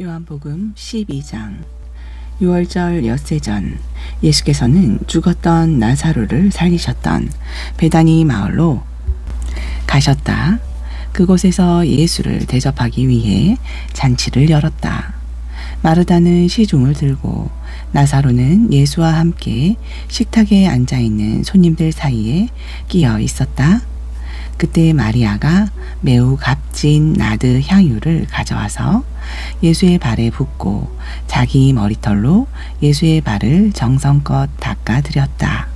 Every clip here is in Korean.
요한복음 12장. 6월절 엿새 전 예수께서는 죽었던 나사로를 살리셨던 베다니 마을로 가셨다. 그곳에서 예수를 대접하기 위해 잔치를 열었다. 마르다는 시중을 들고 나사로는 예수와 함께 식탁에 앉아있는 손님들 사이에 끼어 있었다. 그때 마리아가 매우 값진 나드 향유를 가져와서 예수의 발에 붓고 자기 머리털로 예수의 발을 정성껏 닦아드렸다.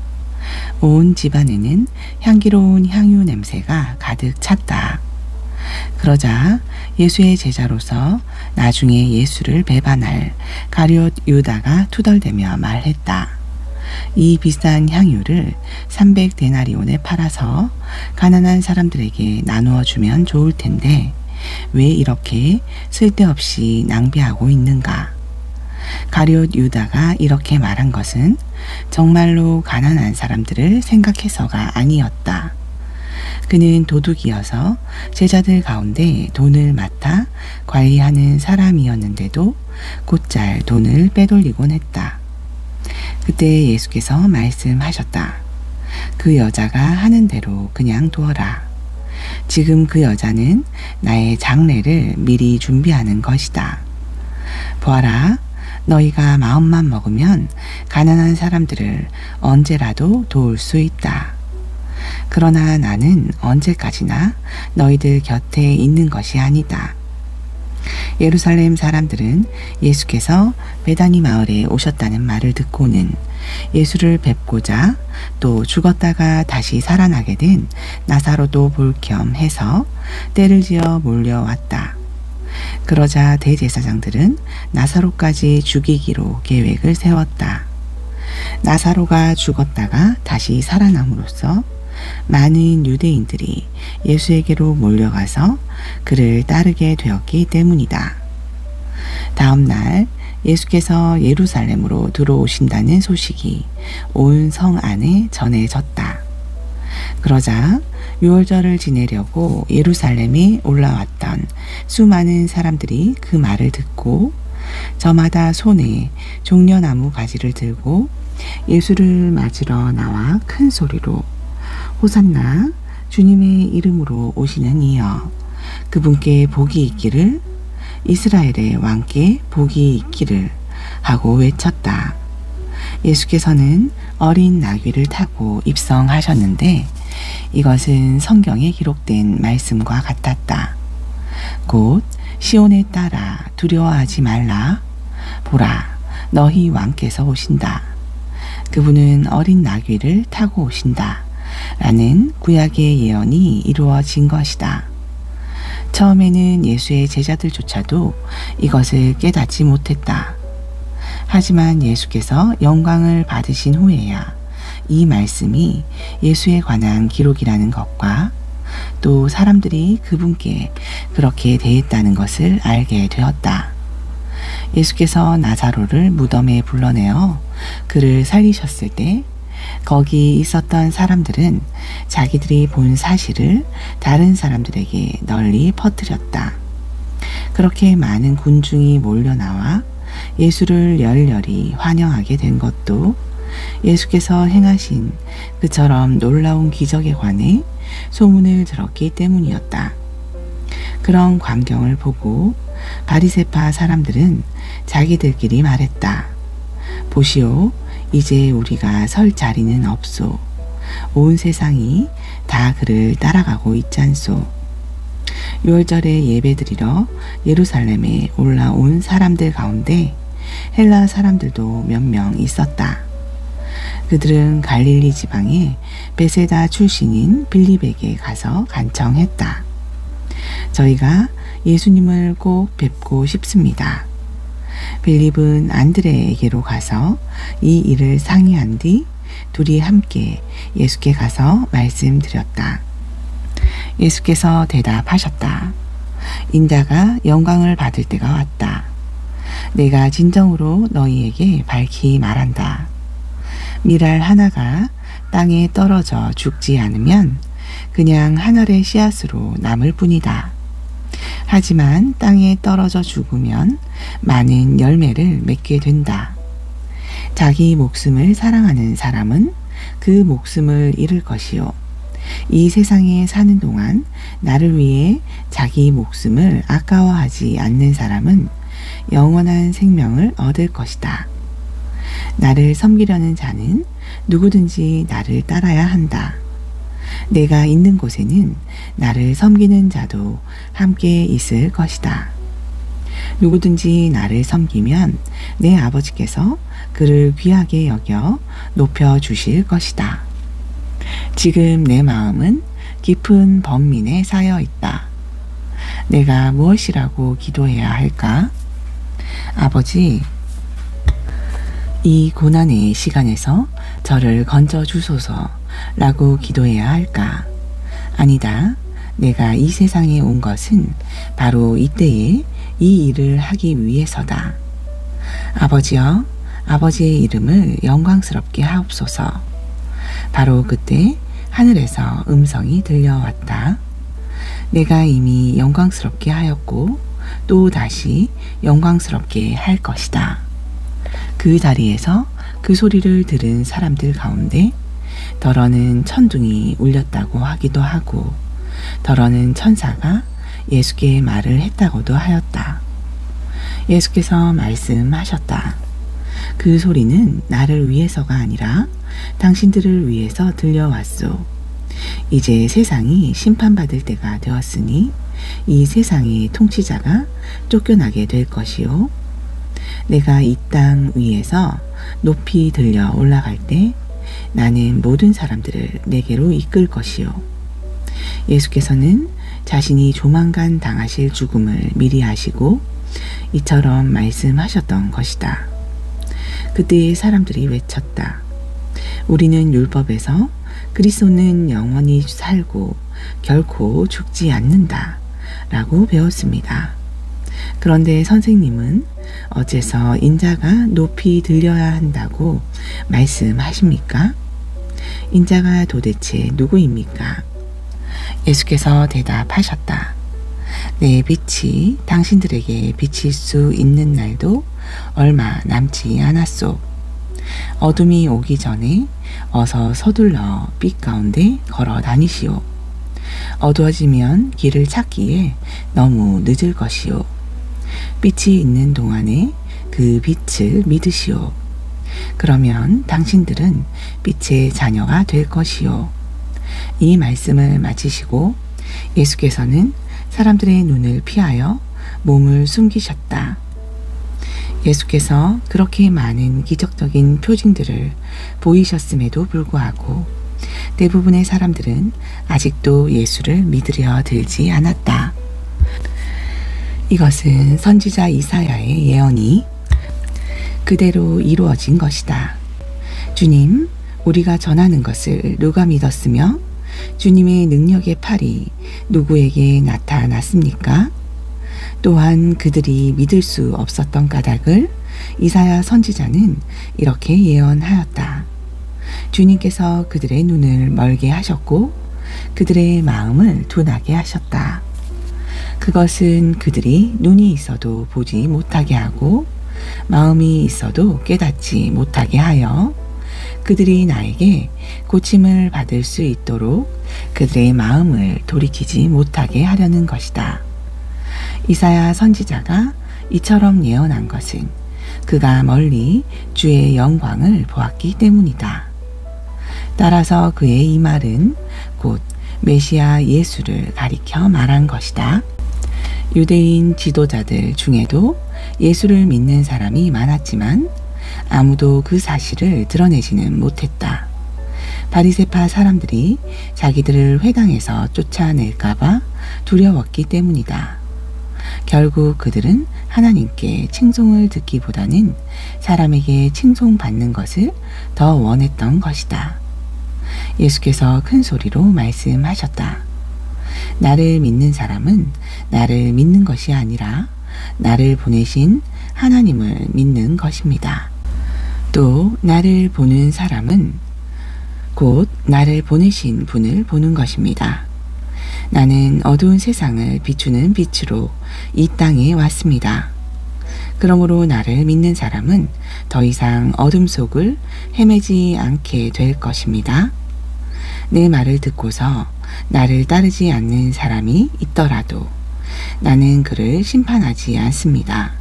온 집안에는 향기로운 향유 냄새가 가득 찼다. 그러자 예수의 제자로서 나중에 예수를 배반할 가룟 유다가 투덜대며 말했다. 이 비싼 향유를 300데나리온에 팔아서 가난한 사람들에게 나누어 주면 좋을 텐데 왜 이렇게 쓸데없이 낭비하고 있는가? 가룟 유다가 이렇게 말한 것은 정말로 가난한 사람들을 생각해서가 아니었다. 그는 도둑이어서 제자들 가운데 돈을 맡아 관리하는 사람이었는데도 곧잘 돈을 빼돌리곤 했다. 그때 예수께서 말씀하셨다. 그 여자가 하는 대로 그냥 두어라. 지금 그 여자는 나의 장례를 미리 준비하는 것이다. 보아라, 너희가 마음만 먹으면 가난한 사람들을 언제라도 도울 수 있다. 그러나 나는 언제까지나 너희들 곁에 있는 것이 아니다. 예루살렘 사람들은 예수께서 베다니 마을에 오셨다는 말을 듣고는 예수를 뵙고자 또 죽었다가 다시 살아나게 된 나사로도 볼 겸 해서 때를 지어 몰려왔다. 그러자 대제사장들은 나사로까지 죽이기로 계획을 세웠다. 나사로가 죽었다가 다시 살아남으로써 많은 유대인들이 예수에게로 몰려가서 그를 따르게 되었기 때문이다. 다음 날 예수께서 예루살렘으로 들어오신다는 소식이 온 성 안에 전해졌다. 그러자 유월절을 지내려고 예루살렘에 올라왔던 수많은 사람들이 그 말을 듣고 저마다 손에 종려나무 가지를 들고 예수를 맞으러 나와 큰 소리로 호산나, 주님의 이름으로 오시는 이여, 그분께 복이 있기를, 이스라엘의 왕께 복이 있기를 하고 외쳤다. 예수께서는 어린 나귀를 타고 입성하셨는데 이것은 성경에 기록된 말씀과 같았다. 곧 시온에 따라 두려워하지 말라. 보라, 너희 왕께서 오신다. 그분은 어린 나귀를 타고 오신다. 라는 구약의 예언이 이루어진 것이다. 처음에는 예수의 제자들조차도 이것을 깨닫지 못했다. 하지만 예수께서 영광을 받으신 후에야 이 말씀이 예수에 관한 기록이라는 것과 또 사람들이 그분께 그렇게 대했다는 것을 알게 되었다. 예수께서 나사로를 무덤에 불러내어 그를 살리셨을 때 거기 있었던 사람들은 자기들이 본 사실을 다른 사람들에게 널리 퍼뜨렸다. 그렇게 많은 군중이 몰려나와 예수를 열렬히 환영하게 된 것도 예수께서 행하신 그처럼 놀라운 기적에 관해 소문을 들었기 때문이었다. 그런 광경을 보고 바리새파 사람들은 자기들끼리 말했다. 보시오, 이제 우리가 설 자리는 없소. 온 세상이 다 그를 따라가고 있잖소. 유월절에 예배드리러 예루살렘에 올라온 사람들 가운데 헬라 사람들도 몇 명 있었다. 그들은 갈릴리 지방의 베세다 출신인 빌립에게 가서 간청했다. 저희가 예수님을 꼭 뵙고 싶습니다. 빌립은 안드레에게로 가서 이 일을 상의한 뒤 둘이 함께 예수께 가서 말씀드렸다. 예수께서 대답하셨다. 인자가 영광을 받을 때가 왔다. 내가 진정으로 너희에게 밝히 말한다. 밀알 하나가 땅에 떨어져 죽지 않으면 그냥 하늘의 씨앗으로 남을 뿐이다. 하지만 땅에 떨어져 죽으면 많은 열매를 맺게 된다. 자기 목숨을 사랑하는 사람은 그 목숨을 잃을 것이요. 이 세상에 사는 동안 나를 위해 자기 목숨을 아까워하지 않는 사람은 영원한 생명을 얻을 것이다. 나를 섬기려는 자는 누구든지 나를 따라야 한다. 내가 있는 곳에는 나를 섬기는 자도 함께 있을 것이다. 누구든지 나를 섬기면 내 아버지께서 그를 귀하게 여겨 높여 주실 것이다. 지금 내 마음은 깊은 번민에 쌓여 있다. 내가 무엇이라고 기도해야 할까? 아버지, 이 고난의 시간에서 저를 건져 주소서 라고 기도해야 할까? 아니다. 내가 이 세상에 온 것은 바로 이때에 이 일을 하기 위해서다. 아버지여, 아버지의 이름을 영광스럽게 하옵소서. 바로 그때 하늘에서 음성이 들려왔다. 내가 이미 영광스럽게 하였고 또 다시 영광스럽게 할 것이다. 그 자리에서 그 소리를 들은 사람들 가운데 더러는 천둥이 울렸다고 하기도 하고 더러는 천사가 예수께 말을 했다고도 하였다. 예수께서 말씀하셨다. 그 소리는 나를 위해서가 아니라 당신들을 위해서 들려왔소. 이제 세상이 심판받을 때가 되었으니 이 세상의 통치자가 쫓겨나게 될 것이요. 내가 이 땅 위에서 높이 들려 올라갈 때 나는 모든 사람들을 내게로 이끌 것이요. 예수께서는 자신이 조만간 당하실 죽음을 미리 아시고 이처럼 말씀하셨던 것이다. 그때 사람들이 외쳤다. 우리는 율법에서 그리스도는 영원히 살고 결코 죽지 않는다 라고 배웠습니다. 그런데 선생님은 어째서 인자가 높이 들려야 한다고 말씀하십니까? 인자가 도대체 누구입니까? 예수께서 대답하셨다. 내 빛이 당신들에게 비칠 수 있는 날도 얼마 남지 않았소. 어둠이 오기 전에 어서 서둘러 빛 가운데 걸어 다니시오. 어두워지면 길을 찾기에 너무 늦을 것이오. 빛이 있는 동안에 그 빛을 믿으시오. 그러면 당신들은 빛의 자녀가 될 것이오. 이 말씀을 마치시고 예수께서는 사람들의 눈을 피하여 몸을 숨기셨다. 예수께서 그렇게 많은 기적적인 표징들을 보이셨음에도 불구하고 대부분의 사람들은 아직도 예수를 믿으려 들지 않았다. 이것은 선지자 이사야의 예언이 그대로 이루어진 것이다. 주님, 우리가 전하는 것을 누가 믿었으며 주님의 능력의 팔이 누구에게 나타났습니까? 또한 그들이 믿을 수 없었던 까닭을 이사야 선지자는 이렇게 예언하였다. 주님께서 그들의 눈을 멀게 하셨고 그들의 마음을 둔하게 하셨다. 그것은 그들이 눈이 있어도 보지 못하게 하고 마음이 있어도 깨닫지 못하게 하여 그들이 나에게 고침을 받을 수 있도록 그들의 마음을 돌이키지 못하게 하려는 것이다. 이사야 선지자가 이처럼 예언한 것은 그가 멀리 주의 영광을 보았기 때문이다. 따라서 그의 이 말은 곧 메시아 예수를 가리켜 말한 것이다. 유대인 지도자들 중에도 예수를 믿는 사람이 많았지만 아무도 그 사실을 드러내지는 못했다. 바리새파 사람들이 자기들을 회당에서 쫓아낼까봐 두려웠기 때문이다. 결국 그들은 하나님께 칭송을 듣기보다는 사람에게 칭송받는 것을 더 원했던 것이다. 예수께서 큰 소리로 말씀하셨다. 나를 믿는 사람은 나를 믿는 것이 아니라 나를 보내신 하나님을 믿는 것입니다. 또 나를 보는 사람은 곧 나를 보내신 분을 보는 것입니다. 나는 어두운 세상을 비추는 빛으로 이 땅에 왔습니다. 그러므로 나를 믿는 사람은 더 이상 어둠 속을 헤매지 않게 될 것입니다. 내 말을 듣고서 나를 따르지 않는 사람이 있더라도 나는 그를 심판하지 않습니다.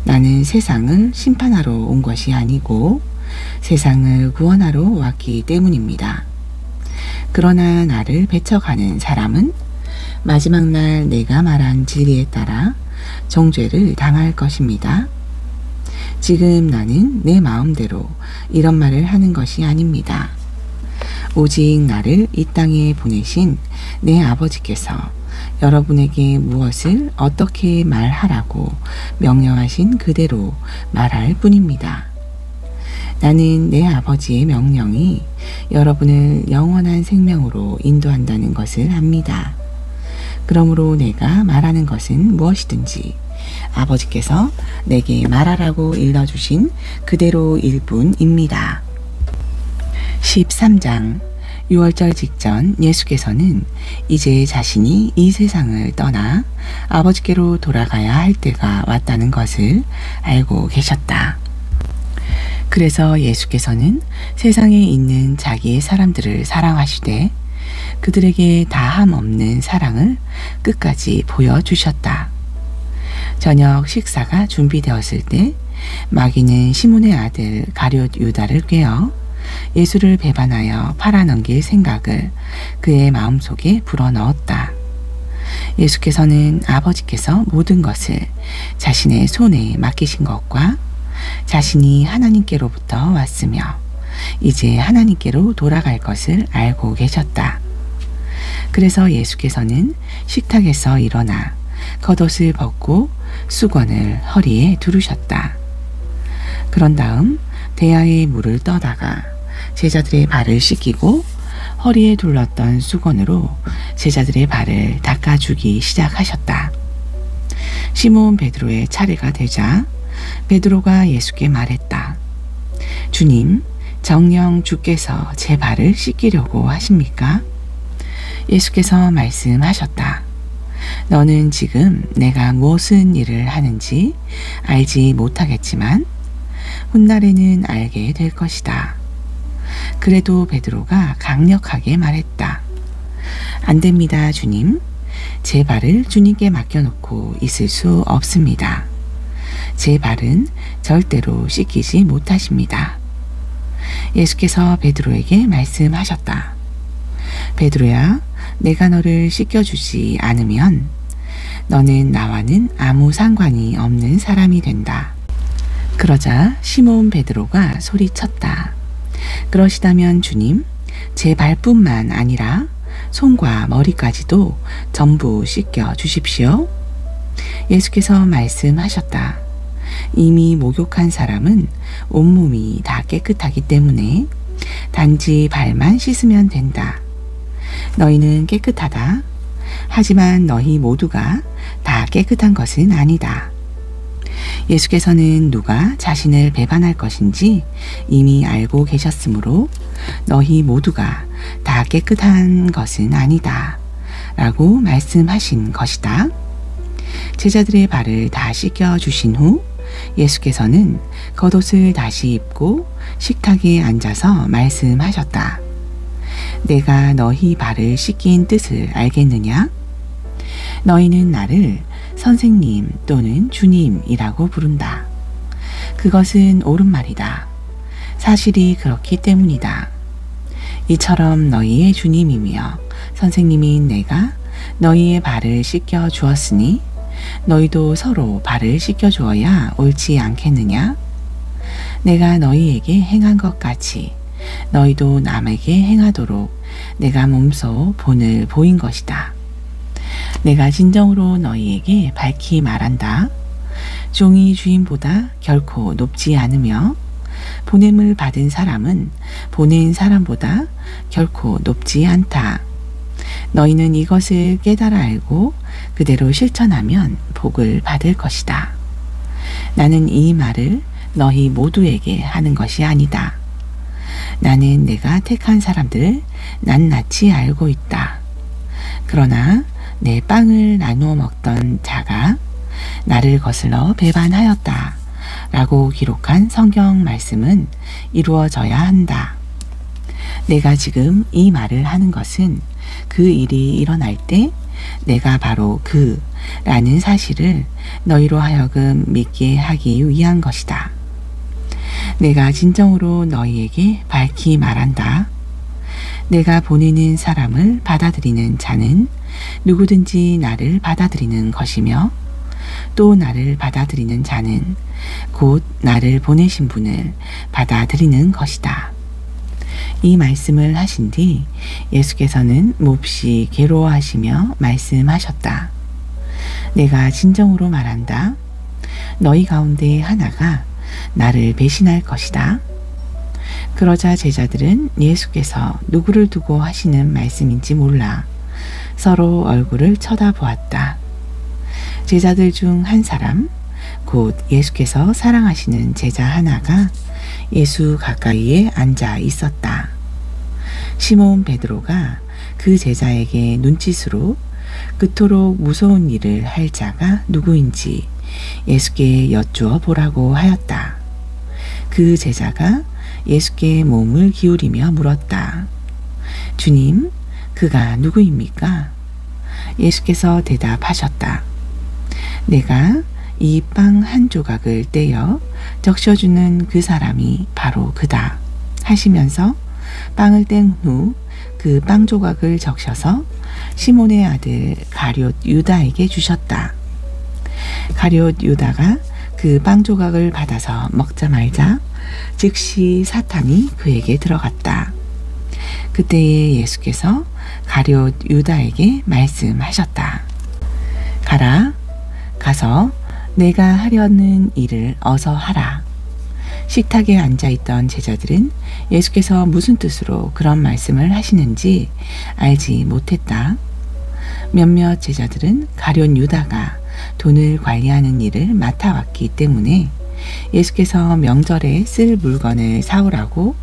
나는 세상을 심판하러 온 것이 아니고 세상을 구원하러 왔기 때문입니다. 그러나 나를 배척하는 사람은 마지막 날 내가 말한 진리에 따라 정죄를 당할 것입니다. 지금 나는 내 마음대로 이런 말을 하는 것이 아닙니다. 오직 나를 이 땅에 보내신 내 아버지께서 여러분에게 무엇을 어떻게 말하라고 명령하신 그대로 말할 뿐입니다. 나는 내 아버지의 명령이 여러분을 영원한 생명으로 인도한다는 것을 압니다. 그러므로 내가 말하는 것은 무엇이든지 아버지께서 내게 말하라고 일러주신 그대로일 뿐입니다. 13장 6월절 직전 예수께서는 이제 자신이 이 세상을 떠나 아버지께로 돌아가야 할 때가 왔다는 것을 알고 계셨다. 그래서 예수께서는 세상에 있는 자기의 사람들을 사랑하시되 그들에게 다함 없는 사랑을 끝까지 보여주셨다. 저녁 식사가 준비되었을 때 마귀는 시몬의 아들 가룟 유다를 꾀어 예수를 배반하여 팔아넘길 생각을 그의 마음속에 불어넣었다. 예수께서는 아버지께서 모든 것을 자신의 손에 맡기신 것과 자신이 하나님께로부터 왔으며 이제 하나님께로 돌아갈 것을 알고 계셨다. 그래서 예수께서는 식탁에서 일어나 겉옷을 벗고 수건을 허리에 두르셨다. 그런 다음 대야에 물을 떠다가 제자들의 발을 씻기고 허리에 둘렀던 수건으로 제자들의 발을 닦아주기 시작하셨다. 시몬 베드로의 차례가 되자 베드로가 예수께 말했다. 주님, 정녕 주께서 제 발을 씻기려고 하십니까? 예수께서 말씀하셨다. 너는 지금 내가 무슨 일을 하는지 알지 못하겠지만 훗날에는 알게 될 것이다. 그래도 베드로가 강력하게 말했다. 안 됩니다, 주님. 제 발을 주님께 맡겨놓고 있을 수 없습니다. 제 발은 절대로 씻기지 못하십니다. 예수께서 베드로에게 말씀하셨다. 베드로야, 내가 너를 씻겨주지 않으면 너는 나와는 아무 상관이 없는 사람이 된다. 그러자 시몬 베드로가 소리쳤다. 그러시다면 주님, 제 발뿐만 아니라 손과 머리까지도 전부 씻겨 주십시오. 예수께서 말씀하셨다. 이미 목욕한 사람은 온몸이 다 깨끗하기 때문에 단지 발만 씻으면 된다. 너희는 깨끗하다. 하지만 너희 모두가 다 깨끗한 것은 아니다. 예수께서는 누가 자신을 배반할 것인지 이미 알고 계셨으므로 너희 모두가 다 깨끗한 것은 아니다. 라고 말씀하신 것이다. 제자들의 발을 다 씻겨 주신 후 예수께서는 겉옷을 다시 입고 식탁에 앉아서 말씀하셨다. 내가 너희 발을 씻긴 뜻을 알겠느냐? 너희는 나를 선생님 또는 주님이라고 부른다. 그것은 옳은 말이다. 사실이 그렇기 때문이다. 이처럼 너희의 주님이며 선생님인 내가 너희의 발을 씻겨 주었으니 너희도 서로 발을 씻겨 주어야 옳지 않겠느냐? 내가 너희에게 행한 것 같이 너희도 남에게 행하도록 내가 몸소 본을 보인 것이다. 내가 진정으로 너희에게 밝히 말한다. 종이 주인보다 결코 높지 않으며 보냄을 받은 사람은 보낸 사람보다 결코 높지 않다. 너희는 이것을 깨달아 알고 그대로 실천하면 복을 받을 것이다. 나는 이 말을 너희 모두에게 하는 것이 아니다. 나는 내가 택한 사람들을 낱낱이 알고 있다. 그러나 내 빵을 나누어 먹던 자가 나를 거슬러 배반하였다 라고 기록한 성경 말씀은 이루어져야 한다. 내가 지금 이 말을 하는 것은 그 일이 일어날 때 내가 바로 라는 사실을 너희로 하여금 믿게 하기 위한 것이다. 내가 진정으로 너희에게 밝히 말한다. 내가 보내는 사람을 받아들이는 자는 누구든지 나를 받아들이는 것이며 또 나를 받아들이는 자는 곧 나를 보내신 분을 받아들이는 것이다. 이 말씀을 하신 뒤 예수께서는 몹시 괴로워하시며 말씀하셨다. 내가 진정으로 말한다. 너희 가운데 하나가 나를 배신할 것이다. 그러자 제자들은 예수께서 누구를 두고 하시는 말씀인지 몰라 서로 얼굴을 쳐다보았다. 제자들 중 한 사람, 곧 예수께서 사랑하시는 제자 하나가 예수 가까이에 앉아 있었다. 시몬 베드로가 그 제자에게 눈짓으로 그토록 무서운 일을 할 자가 누구인지 예수께 여쭈어 보라고 하였다. 그 제자가 예수께 몸을 기울이며 물었다. 주님, 그가 누구입니까? 예수께서 대답하셨다. 내가 이 빵 한 조각을 떼어 적셔주는 그 사람이 바로 그다 하시면서 빵을 뗀 후 그 빵 조각을 적셔서 시몬의 아들 가룟 유다에게 주셨다. 가룟 유다가 그 빵 조각을 받아서 먹자마자 즉시 사탄이 그에게 들어갔다. 그때에 예수께서 가룟 유다에게 말씀하셨다. 가라, 가서 내가 하려는 일을 어서 하라. 식탁에 앉아있던 제자들은 예수께서 무슨 뜻으로 그런 말씀을 하시는지 알지 못했다. 몇몇 제자들은 가룟 유다가 돈을 관리하는 일을 맡아왔기 때문에 예수께서 명절에 쓸 물건을 사오라고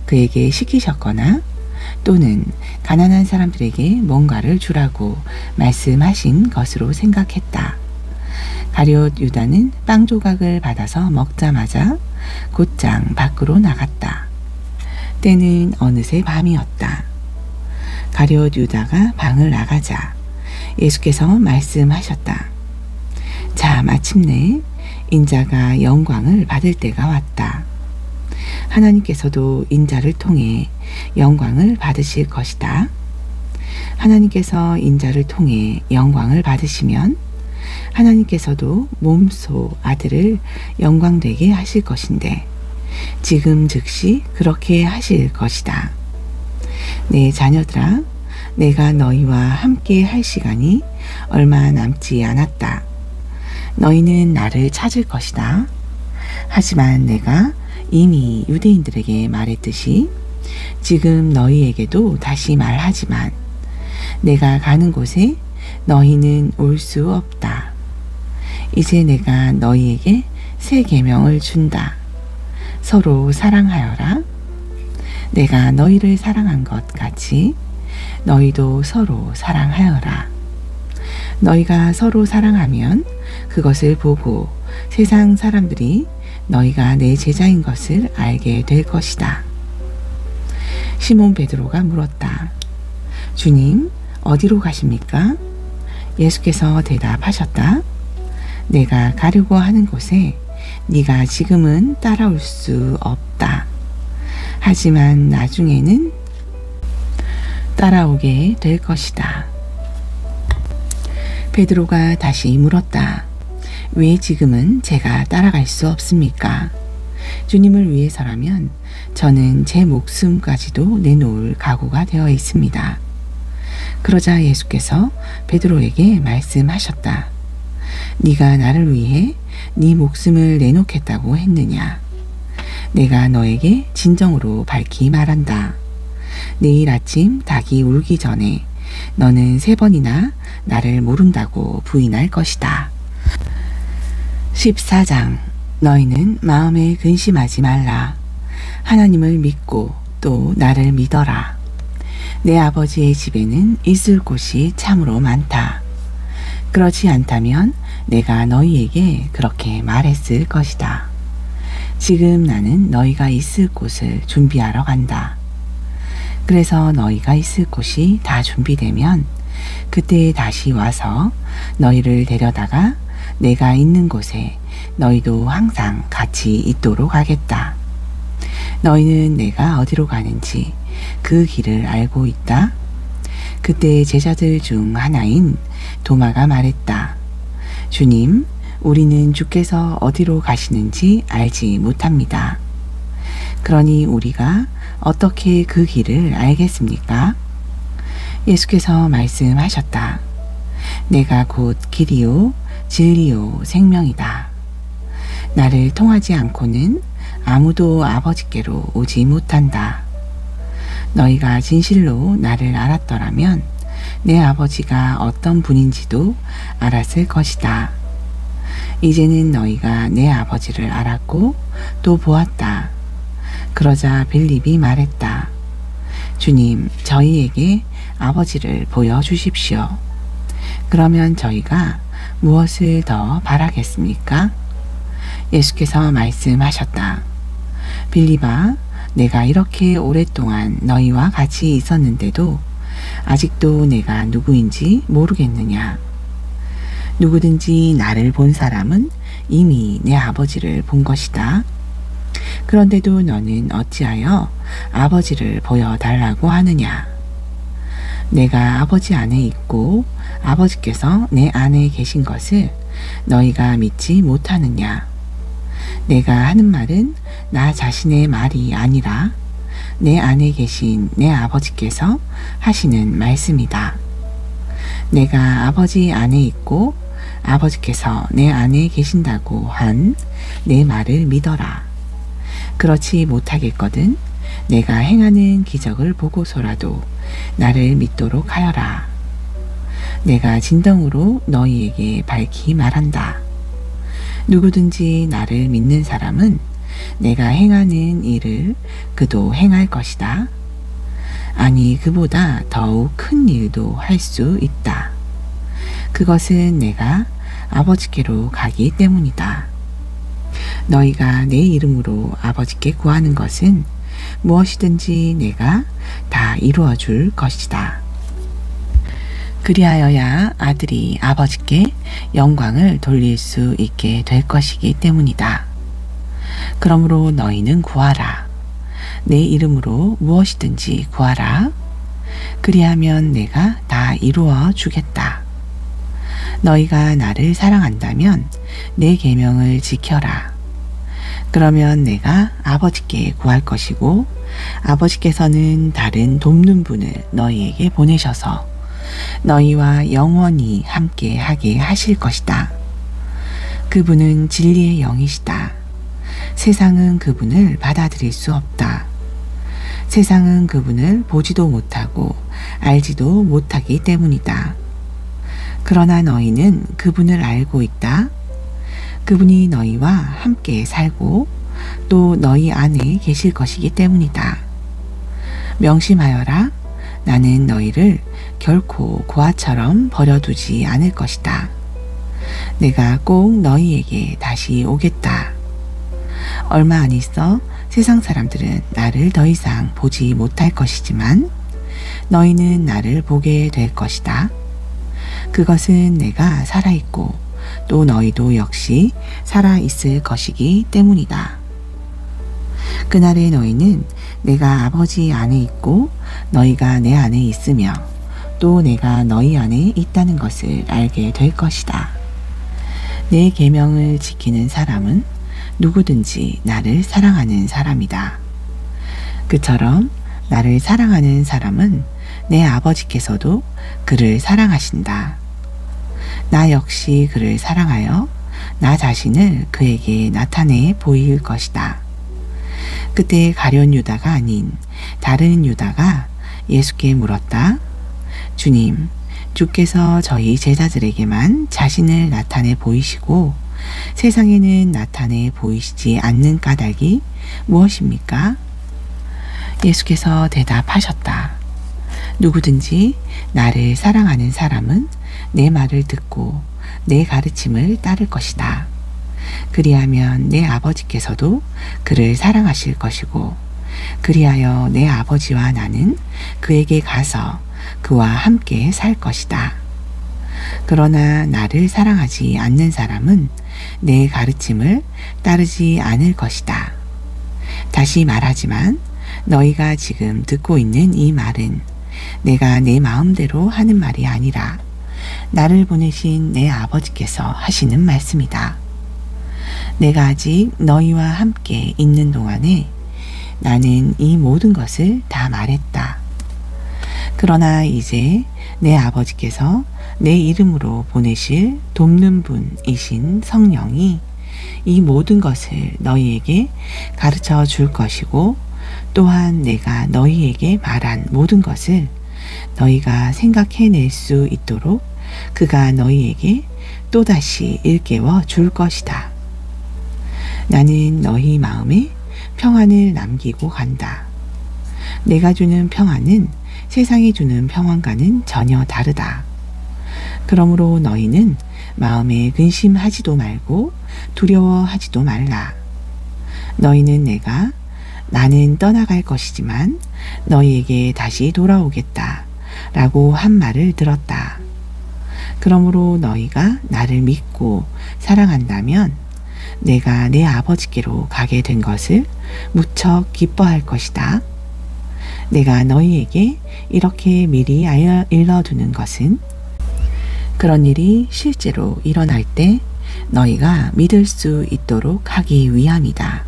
그에게 시키셨거나 또는 가난한 사람들에게 뭔가를 주라고 말씀하신 것으로 생각했다. 가룟 유다는 빵 조각을 받아서 먹자마자 곧장 밖으로 나갔다. 때는 어느새 밤이었다. 가룟 유다가 방을 나가자 예수께서 말씀하셨다. 자, 마침내 인자가 영광을 받을 때가 왔다. 하나님께서도 인자를 통해 영광을 받으실 것이다. 하나님께서 인자를 통해 영광을 받으시면 하나님께서도 몸소 아들을 영광되게 하실 것인데 지금 즉시 그렇게 하실 것이다. 내 자녀들아, 내가 너희와 함께 할 시간이 얼마 남지 않았다. 너희는 나를 찾을 것이다. 하지만 내가 이미 유대인들에게 말했듯이 지금 너희에게도 다시 말하지만 내가 가는 곳에 너희는 올 수 없다. 이제 내가 너희에게 새 계명을 준다. 서로 사랑하여라. 내가 너희를 사랑한 것 같이 너희도 서로 사랑하여라. 너희가 서로 사랑하면 그것을 보고 세상 사람들이 너희가 내 제자인 것을 알게 될 것이다. 시몬 베드로가 물었다. 주님, 어디로 가십니까? 예수께서 대답하셨다. 내가 가려고 하는 곳에 네가 지금은 따라올 수 없다. 하지만 나중에는 따라오게 될 것이다. 베드로가 다시 물었다. 왜 지금은 제가 따라갈 수 없습니까? 주님을 위해서라면 저는 제 목숨까지도 내놓을 각오가 되어 있습니다. 그러자 예수께서 베드로에게 말씀하셨다. 네가 나를 위해 네 목숨을 내놓겠다고 했느냐? 내가 너에게 진정으로 밝히 말한다. 내일 아침 닭이 울기 전에 너는 3번이나 나를 모른다고 부인할 것이다. 14장. 너희는 마음에 근심하지 말라. 하나님을 믿고 또 나를 믿어라. 내 아버지의 집에는 있을 곳이 참으로 많다. 그렇지 않다면 내가 너희에게 그렇게 말했을 것이다. 지금 나는 너희가 있을 곳을 준비하러 간다. 그래서 너희가 있을 곳이 다 준비되면 그때 다시 와서 너희를 데려다가 내가 있는 곳에 너희도 항상 같이 있도록 하겠다. 너희는 내가 어디로 가는지 그 길을 알고 있다. 그때 제자들 중 하나인 도마가 말했다. 주님, 우리는 주께서 어디로 가시는지 알지 못합니다. 그러니 우리가 어떻게 그 길을 알겠습니까? 예수께서 말씀하셨다. 내가 곧 길이요, 진리요, 생명이다. 나를 통하지 않고는 아무도 아버지께로 오지 못한다. 너희가 진실로 나를 알았더라면 내 아버지가 어떤 분인지도 알았을 것이다. 이제는 너희가 내 아버지를 알았고 또 보았다. 그러자 빌립이 말했다. 주님, 저희에게 아버지를 보여주십시오. 그러면 저희가 무엇을 더 바라겠습니까? 예수께서 말씀하셨다. 빌립아, 내가 이렇게 오랫동안 너희와 같이 있었는데도 아직도 내가 누구인지 모르겠느냐? 누구든지 나를 본 사람은 이미 내 아버지를 본 것이다. 그런데도 너는 어찌하여 아버지를 보여달라고 하느냐? 내가 아버지 안에 있고 아버지께서 내 안에 계신 것을 너희가 믿지 못하느냐? 내가 하는 말은 나 자신의 말이 아니라 내 안에 계신 내 아버지께서 하시는 말씀이다. 내가 아버지 안에 있고 아버지께서 내 안에 계신다고 한 내 말을 믿어라. 그렇지 못하겠거든 내가 행하는 기적을 보고서라도 나를 믿도록 하여라. 내가 진정으로 너희에게 밝히 말한다. 누구든지 나를 믿는 사람은 내가 행하는 일을 그도 행할 것이다. 아니, 그보다 더욱 큰 일도 할 수 있다. 그것은 내가 아버지께로 가기 때문이다. 너희가 내 이름으로 아버지께 구하는 것은 무엇이든지 내가 다 이루어 줄 것이다. 그리하여야 아들이 아버지께 영광을 돌릴 수 있게 될 것이기 때문이다. 그러므로 너희는 구하라. 내 이름으로 무엇이든지 구하라. 그리하면 내가 다 이루어 주겠다. 너희가 나를 사랑한다면 내 계명을 지켜라. 그러면 내가 아버지께 구할 것이고 아버지께서는 다른 돕는 분을 너희에게 보내셔서 너희와 영원히 함께 하게 하실 것이다. 그분은 진리의 영이시다. 세상은 그분을 받아들일 수 없다. 세상은 그분을 보지도 못하고 알지도 못하기 때문이다. 그러나 너희는 그분을 알고 있다. 그분이 너희와 함께 살고 또 너희 안에 계실 것이기 때문이다. 명심하여라. 나는 너희를 결코 고아처럼 버려두지 않을 것이다. 내가 꼭 너희에게 다시 오겠다. 얼마 안 있어 세상 사람들은 나를 더 이상 보지 못할 것이지만 너희는 나를 보게 될 것이다. 그것은 내가 살아있고 또 너희도 역시 살아있을 것이기 때문이다. 그날에 너희는 내가 아버지 안에 있고 너희가 내 안에 있으며 또 내가 너희 안에 있다는 것을 알게 될 것이다. 내 계명을 지키는 사람은 누구든지 나를 사랑하는 사람이다. 그처럼 나를 사랑하는 사람은 내 아버지께서도 그를 사랑하신다. 나 역시 그를 사랑하여 나 자신을 그에게 나타내 보일 것이다. 그때 가룟 유다가 아닌 다른 유다가 예수께 물었다. 주님, 주께서 저희 제자들에게만 자신을 나타내 보이시고 세상에는 나타내 보이시지 않는 까닭이 무엇입니까? 예수께서 대답하셨다. 누구든지 나를 사랑하는 사람은 내 말을 듣고 내 가르침을 따를 것이다. 그리하면 내 아버지께서도 그를 사랑하실 것이고, 그리하여 내 아버지와 나는 그에게 가서 그와 함께 살 것이다. 그러나 나를 사랑하지 않는 사람은 내 가르침을 따르지 않을 것이다. 다시 말하지만 너희가 지금 듣고 있는 이 말은 내가 내 마음대로 하는 말이 아니라 나를 보내신 내 아버지께서 하시는 말씀이다. 내가 아직 너희와 함께 있는 동안에 나는 이 모든 것을 다 말했다. 그러나 이제 내 아버지께서 내 이름으로 보내실 돕는 분이신 성령이 이 모든 것을 너희에게 가르쳐 줄 것이고, 또한 내가 너희에게 말한 모든 것을 너희가 생각해낼 수 있도록 그가 너희에게 또다시 일깨워 줄 것이다. 나는 너희 마음에 평안을 남기고 간다. 내가 주는 평안은 세상이 주는 평안과는 전혀 다르다. 그러므로 너희는 마음에 근심하지도 말고 두려워하지도 말라. 너희는 내가 나는 떠나갈 것이지만 너희에게 다시 돌아오겠다 라고 한 말을 들었다. 그러므로 너희가 나를 믿고 사랑한다면 내가 내 아버지께로 가게 된 것을 무척 기뻐할 것이다. 내가 너희에게 이렇게 미리 일러두는 것은 그런 일이 실제로 일어날 때 너희가 믿을 수 있도록 하기 위함이다.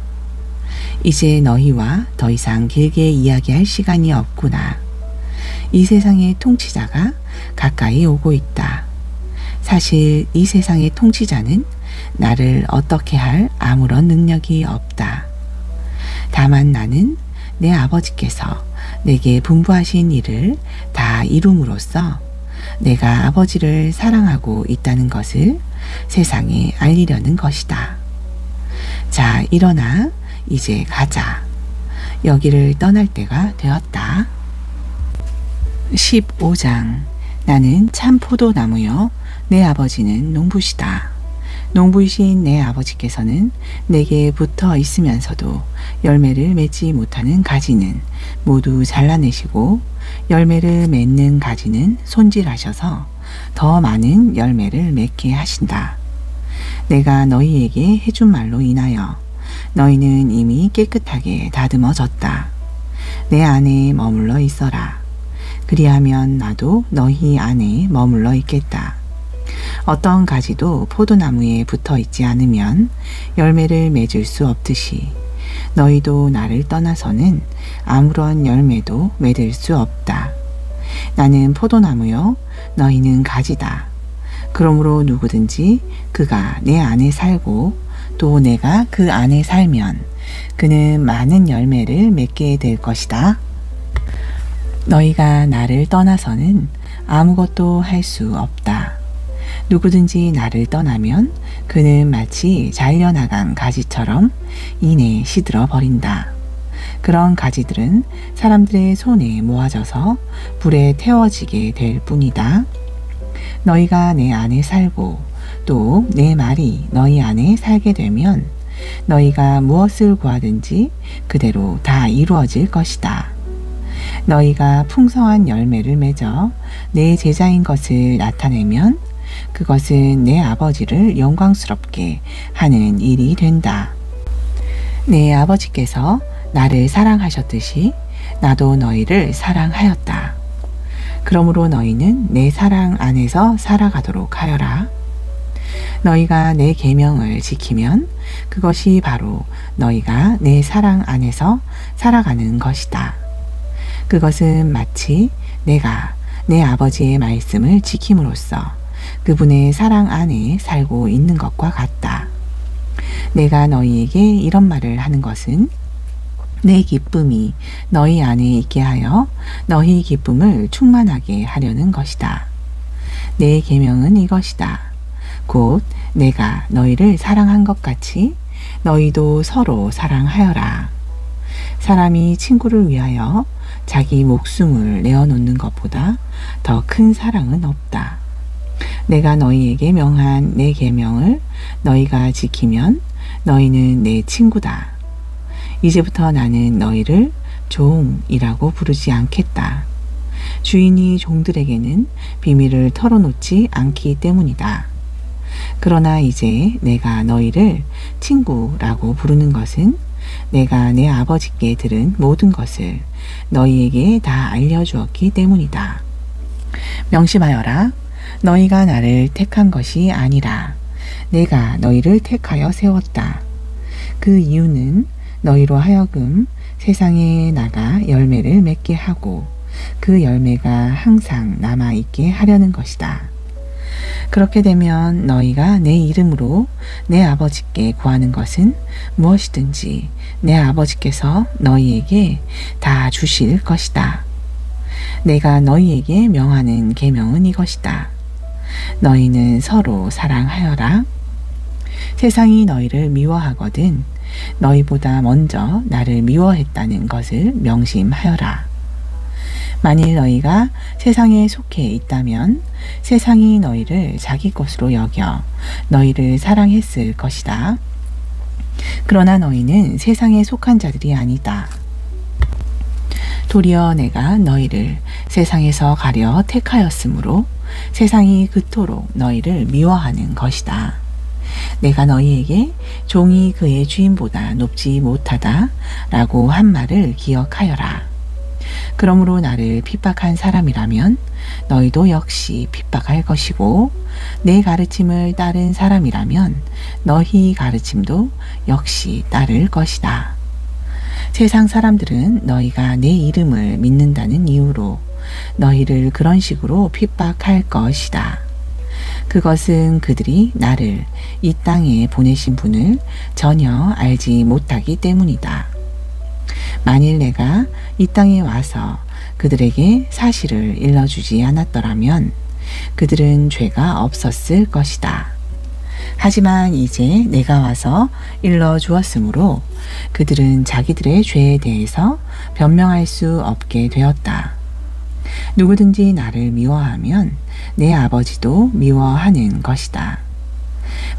이제 너희와 더 이상 길게 이야기할 시간이 없구나. 이 세상의 통치자가 가까이 오고 있다. 사실 이 세상의 통치자는 나를 어떻게 할 아무런 능력이 없다. 다만 나는 내 아버지께서 내게 분부하신 일을 다 이룸으로써 내가 아버지를 사랑하고 있다는 것을 세상에 알리려는 것이다. 자, 일어나 이제 가자. 여기를 떠날 때가 되었다. 15장. 나는 참 포도나무여 내 아버지는 농부시다. 농부이신 내 아버지께서는 내게 붙어 있으면서도 열매를 맺지 못하는 가지는 모두 잘라내시고 열매를 맺는 가지는 손질하셔서 더 많은 열매를 맺게 하신다. 내가 너희에게 해준 말로 인하여 너희는 이미 깨끗하게 다듬어졌다. 내 안에 머물러 있어라. 그리하면 나도 너희 안에 머물러 있겠다. 어떤 가지도 포도나무에 붙어 있지 않으면 열매를 맺을 수 없듯이 너희도 나를 떠나서는 아무런 열매도 맺을 수 없다. 나는 포도나무요, 너희는 가지다. 그러므로 누구든지 그가 내 안에 살고 또 내가 그 안에 살면 그는 많은 열매를 맺게 될 것이다. 너희가 나를 떠나서는 아무것도 할 수 없다. 누구든지 나를 떠나면 그는 마치 잘려나간 가지처럼 이내 시들어 버린다. 그런 가지들은 사람들의 손에 모아져서 불에 태워지게 될 뿐이다. 너희가 내 안에 살고 또 내 말이 너희 안에 살게 되면 너희가 무엇을 구하든지 그대로 다 이루어질 것이다. 너희가 풍성한 열매를 맺어 내 제자인 것을 나타내면 그것은 내 아버지를 영광스럽게 하는 일이 된다. 내 아버지께서 나를 사랑하셨듯이 나도 너희를 사랑하였다. 그러므로 너희는 내 사랑 안에서 살아가도록 하여라. 너희가 내 계명을 지키면 그것이 바로 너희가 내 사랑 안에서 살아가는 것이다. 그것은 마치 내가 내 아버지의 말씀을 지킴으로써 그분의 사랑 안에 살고 있는 것과 같다. 내가 너희에게 이런 말을 하는 것은 내 기쁨이 너희 안에 있게 하여 너희 기쁨을 충만하게 하려는 것이다. 내 계명은 이것이다. 곧 내가 너희를 사랑한 것 같이 너희도 서로 사랑하여라. 사람이 친구를 위하여 자기 목숨을 내어놓는 것보다 더 큰 사랑은 없다. 내가 너희에게 명한 내 계명을 너희가 지키면 너희는 내 친구다. 이제부터 나는 너희를 종이라고 부르지 않겠다. 주인이 종들에게는 비밀을 털어놓지 않기 때문이다. 그러나 이제 내가 너희를 친구라고 부르는 것은 내가 내 아버지께 들은 모든 것을 너희에게 다 알려주었기 때문이다. 명심하여라. 너희가 나를 택한 것이 아니라 내가 너희를 택하여 세웠다. 그 이유는 너희로 하여금 세상에 나가 열매를 맺게 하고 그 열매가 항상 남아있게 하려는 것이다. 그렇게 되면 너희가 내 이름으로 내 아버지께 구하는 것은 무엇이든지 내 아버지께서 너희에게 다 주실 것이다. 내가 너희에게 명하는 계명은 이것이다. 너희는 서로 사랑하여라. 세상이 너희를 미워하거든 너희보다 먼저 나를 미워했다는 것을 명심하여라. 만일 너희가 세상에 속해 있다면 세상이 너희를 자기 것으로 여겨 너희를 사랑했을 것이다. 그러나 너희는 세상에 속한 자들이 아니다. 도리어 내가 너희를 세상에서 가려 택하였으므로 세상이 그토록 너희를 미워하는 것이다. 내가 너희에게 종이 그의 주인보다 높지 못하다 라고 한 말을 기억하여라. 그러므로 나를 핍박한 사람이라면 너희도 역시 핍박할 것이고 내 가르침을 따른 사람이라면 너희 가르침도 역시 따를 것이다. 세상 사람들은 너희가 내 이름을 믿는다는 이유로 너희를 그런 식으로 핍박할 것이다. 그것은 그들이 나를 이 땅에 보내신 분을 전혀 알지 못하기 때문이다. 만일 내가 이 땅에 와서 그들에게 사실을 일러주지 않았더라면 그들은 죄가 없었을 것이다. 하지만 이제 내가 와서 일러주었으므로 그들은 자기들의 죄에 대해서 변명할 수 없게 되었다. 누구든지 나를 미워하면 내 아버지도 미워하는 것이다.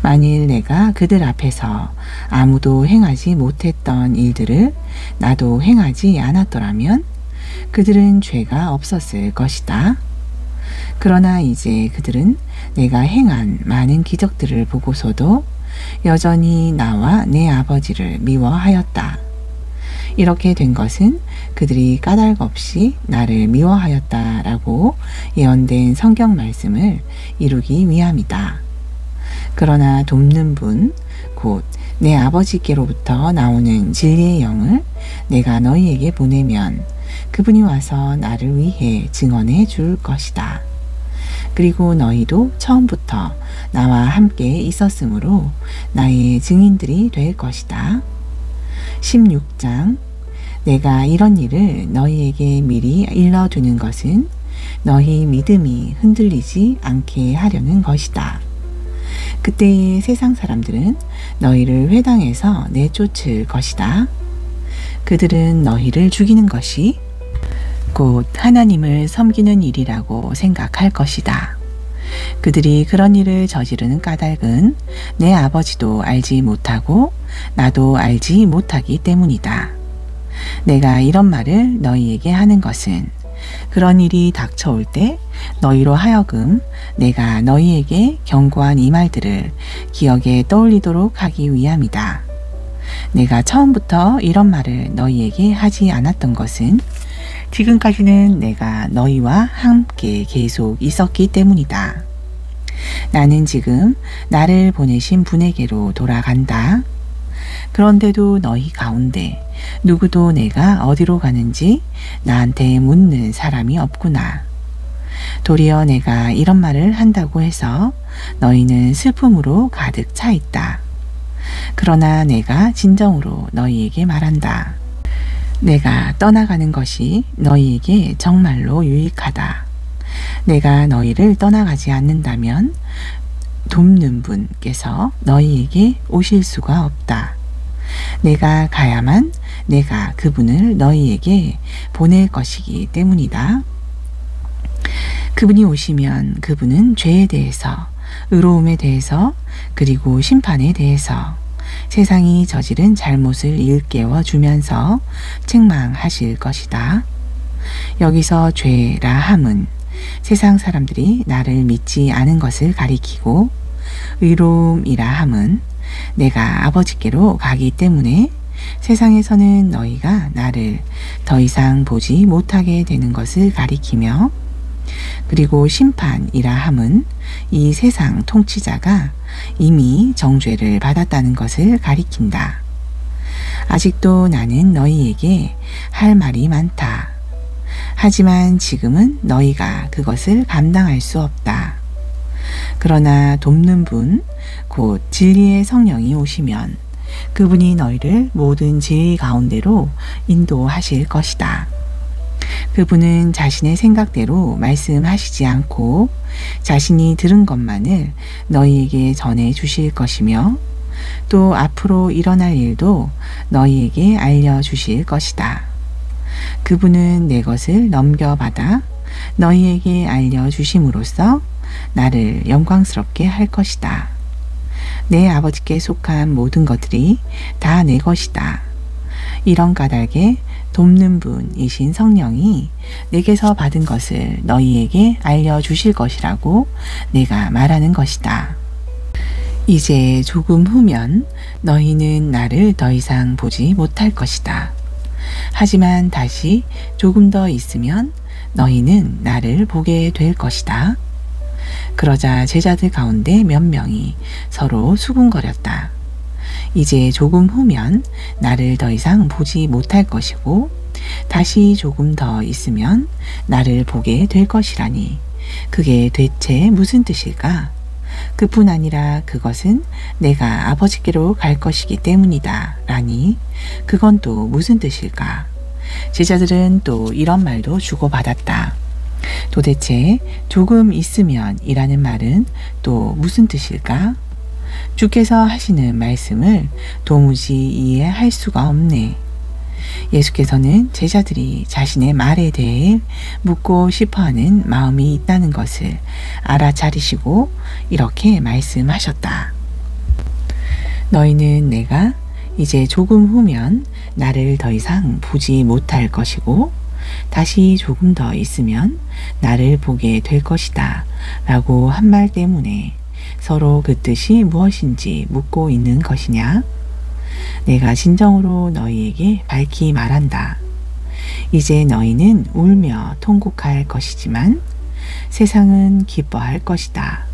만일 내가 그들 앞에서 아무도 행하지 못했던 일들을 나도 행하지 않았더라면 그들은 죄가 없었을 것이다. 그러나 이제 그들은 내가 행한 많은 기적들을 보고서도 여전히 나와 내 아버지를 미워하였다. 이렇게 된 것은 그들이 까닭 없이 나를 미워하였다라고 예언된 성경 말씀을 이루기 위함이다. 그러나 돕는 분, 곧 내 아버지께로부터 나오는 진리의 영을 내가 너희에게 보내면 그분이 와서 나를 위해 증언해 줄 것이다. 그리고 너희도 처음부터 나와 함께 있었으므로 나의 증인들이 될 것이다. 16장. 내가 이런 일을 너희에게 미리 일러두는 것은 너희 믿음이 흔들리지 않게 하려는 것이다. 그때의 세상 사람들은 너희를 회당에서 내쫓을 것이다. 그들은 너희를 죽이는 것이 곧 하나님을 섬기는 일이라고 생각할 것이다. 그들이 그런 일을 저지르는 까닭은 내 아버지도 알지 못하고 나도 알지 못하기 때문이다. 내가 이런 말을 너희에게 하는 것은 그런 일이 닥쳐올 때 너희로 하여금 내가 너희에게 경고한 이 말들을 기억에 떠올리도록 하기 위함이다. 내가 처음부터 이런 말을 너희에게 하지 않았던 것은 지금까지는 내가 너희와 함께 계속 있었기 때문이다. 나는 지금 나를 보내신 분에게로 돌아간다. 그런데도 너희 가운데 누구도 내가 어디로 가는지 나한테 묻는 사람이 없구나. 도리어 내가 이런 말을 한다고 해서 너희는 슬픔으로 가득 차 있다. 그러나 내가 진정으로 너희에게 말한다. 내가 떠나가는 것이 너희에게 정말로 유익하다. 내가 너희를 떠나가지 않는다면 돕는 분께서 너희에게 오실 수가 없다. 내가 가야만 내가 그분을 너희에게 보낼 것이기 때문이다. 그분이 오시면 그분은 죄에 대해서, 의로움에 대해서, 그리고 심판에 대해서 세상이 저지른 잘못을 일깨워 주면서 책망하실 것이다. 여기서 죄라 함은 세상 사람들이 나를 믿지 않은 것을 가리키고, 의로움이라 함은 내가 아버지께로 가기 때문에 세상에서는 너희가 나를 더 이상 보지 못하게 되는 것을 가리키며, 그리고 심판이라 함은 이 세상 통치자가 이미 정죄를 받았다는 것을 가리킨다. 아직도 나는 너희에게 할 말이 많다. 하지만 지금은 너희가 그것을 감당할 수 없다. 그러나 돕는 분, 곧 진리의 성령이 오시면 그분이 너희를 모든 진리 가운데로 인도하실 것이다. 그분은 자신의 생각대로 말씀하시지 않고 자신이 들은 것만을 너희에게 전해 주실 것이며, 또 앞으로 일어날 일도 너희에게 알려주실 것이다. 그분은 내 것을 넘겨받아 너희에게 알려주심으로써 나를 영광스럽게 할 것이다. 내 아버지께 속한 모든 것들이 다 내 것이다. 이런 까닭에 돕는 분이신 성령이 내게서 받은 것을 너희에게 알려주실 것이라고 내가 말하는 것이다. 이제 조금 후면 너희는 나를 더 이상 보지 못할 것이다. 하지만 다시 조금 더 있으면 너희는 나를 보게 될 것이다. 그러자 제자들 가운데 몇 명이 서로 수군거렸다. 이제 조금 후면 나를 더 이상 보지 못할 것이고, 다시 조금 더 있으면 나를 보게 될 것이라니, 그게 대체 무슨 뜻일까? 그뿐 아니라 그것은 내가 아버지께로 갈 것이기 때문이다 라니, 그건 또 무슨 뜻일까? 제자들은 또 이런 말도 주고받았다. 도대체 조금 있으면 이라는 말은 또 무슨 뜻일까? 주께서 하시는 말씀을 도무지 이해할 수가 없네. 예수께서는 제자들이 자신의 말에 대해 묻고 싶어하는 마음이 있다는 것을 알아차리시고 이렇게 말씀하셨다. 너희는 내가 이제 조금 후면 나를 더 이상 보지 못할 것이고, 다시 조금 더 있으면 나를 보게 될 것이다 라고 한 말 때문에 서로 그 뜻이 무엇인지 묻고 있는 것이냐? 내가 진정으로 너희에게 밝히 말한다. 이제 너희는 울며 통곡할 것이지만 세상은 기뻐할 것이다.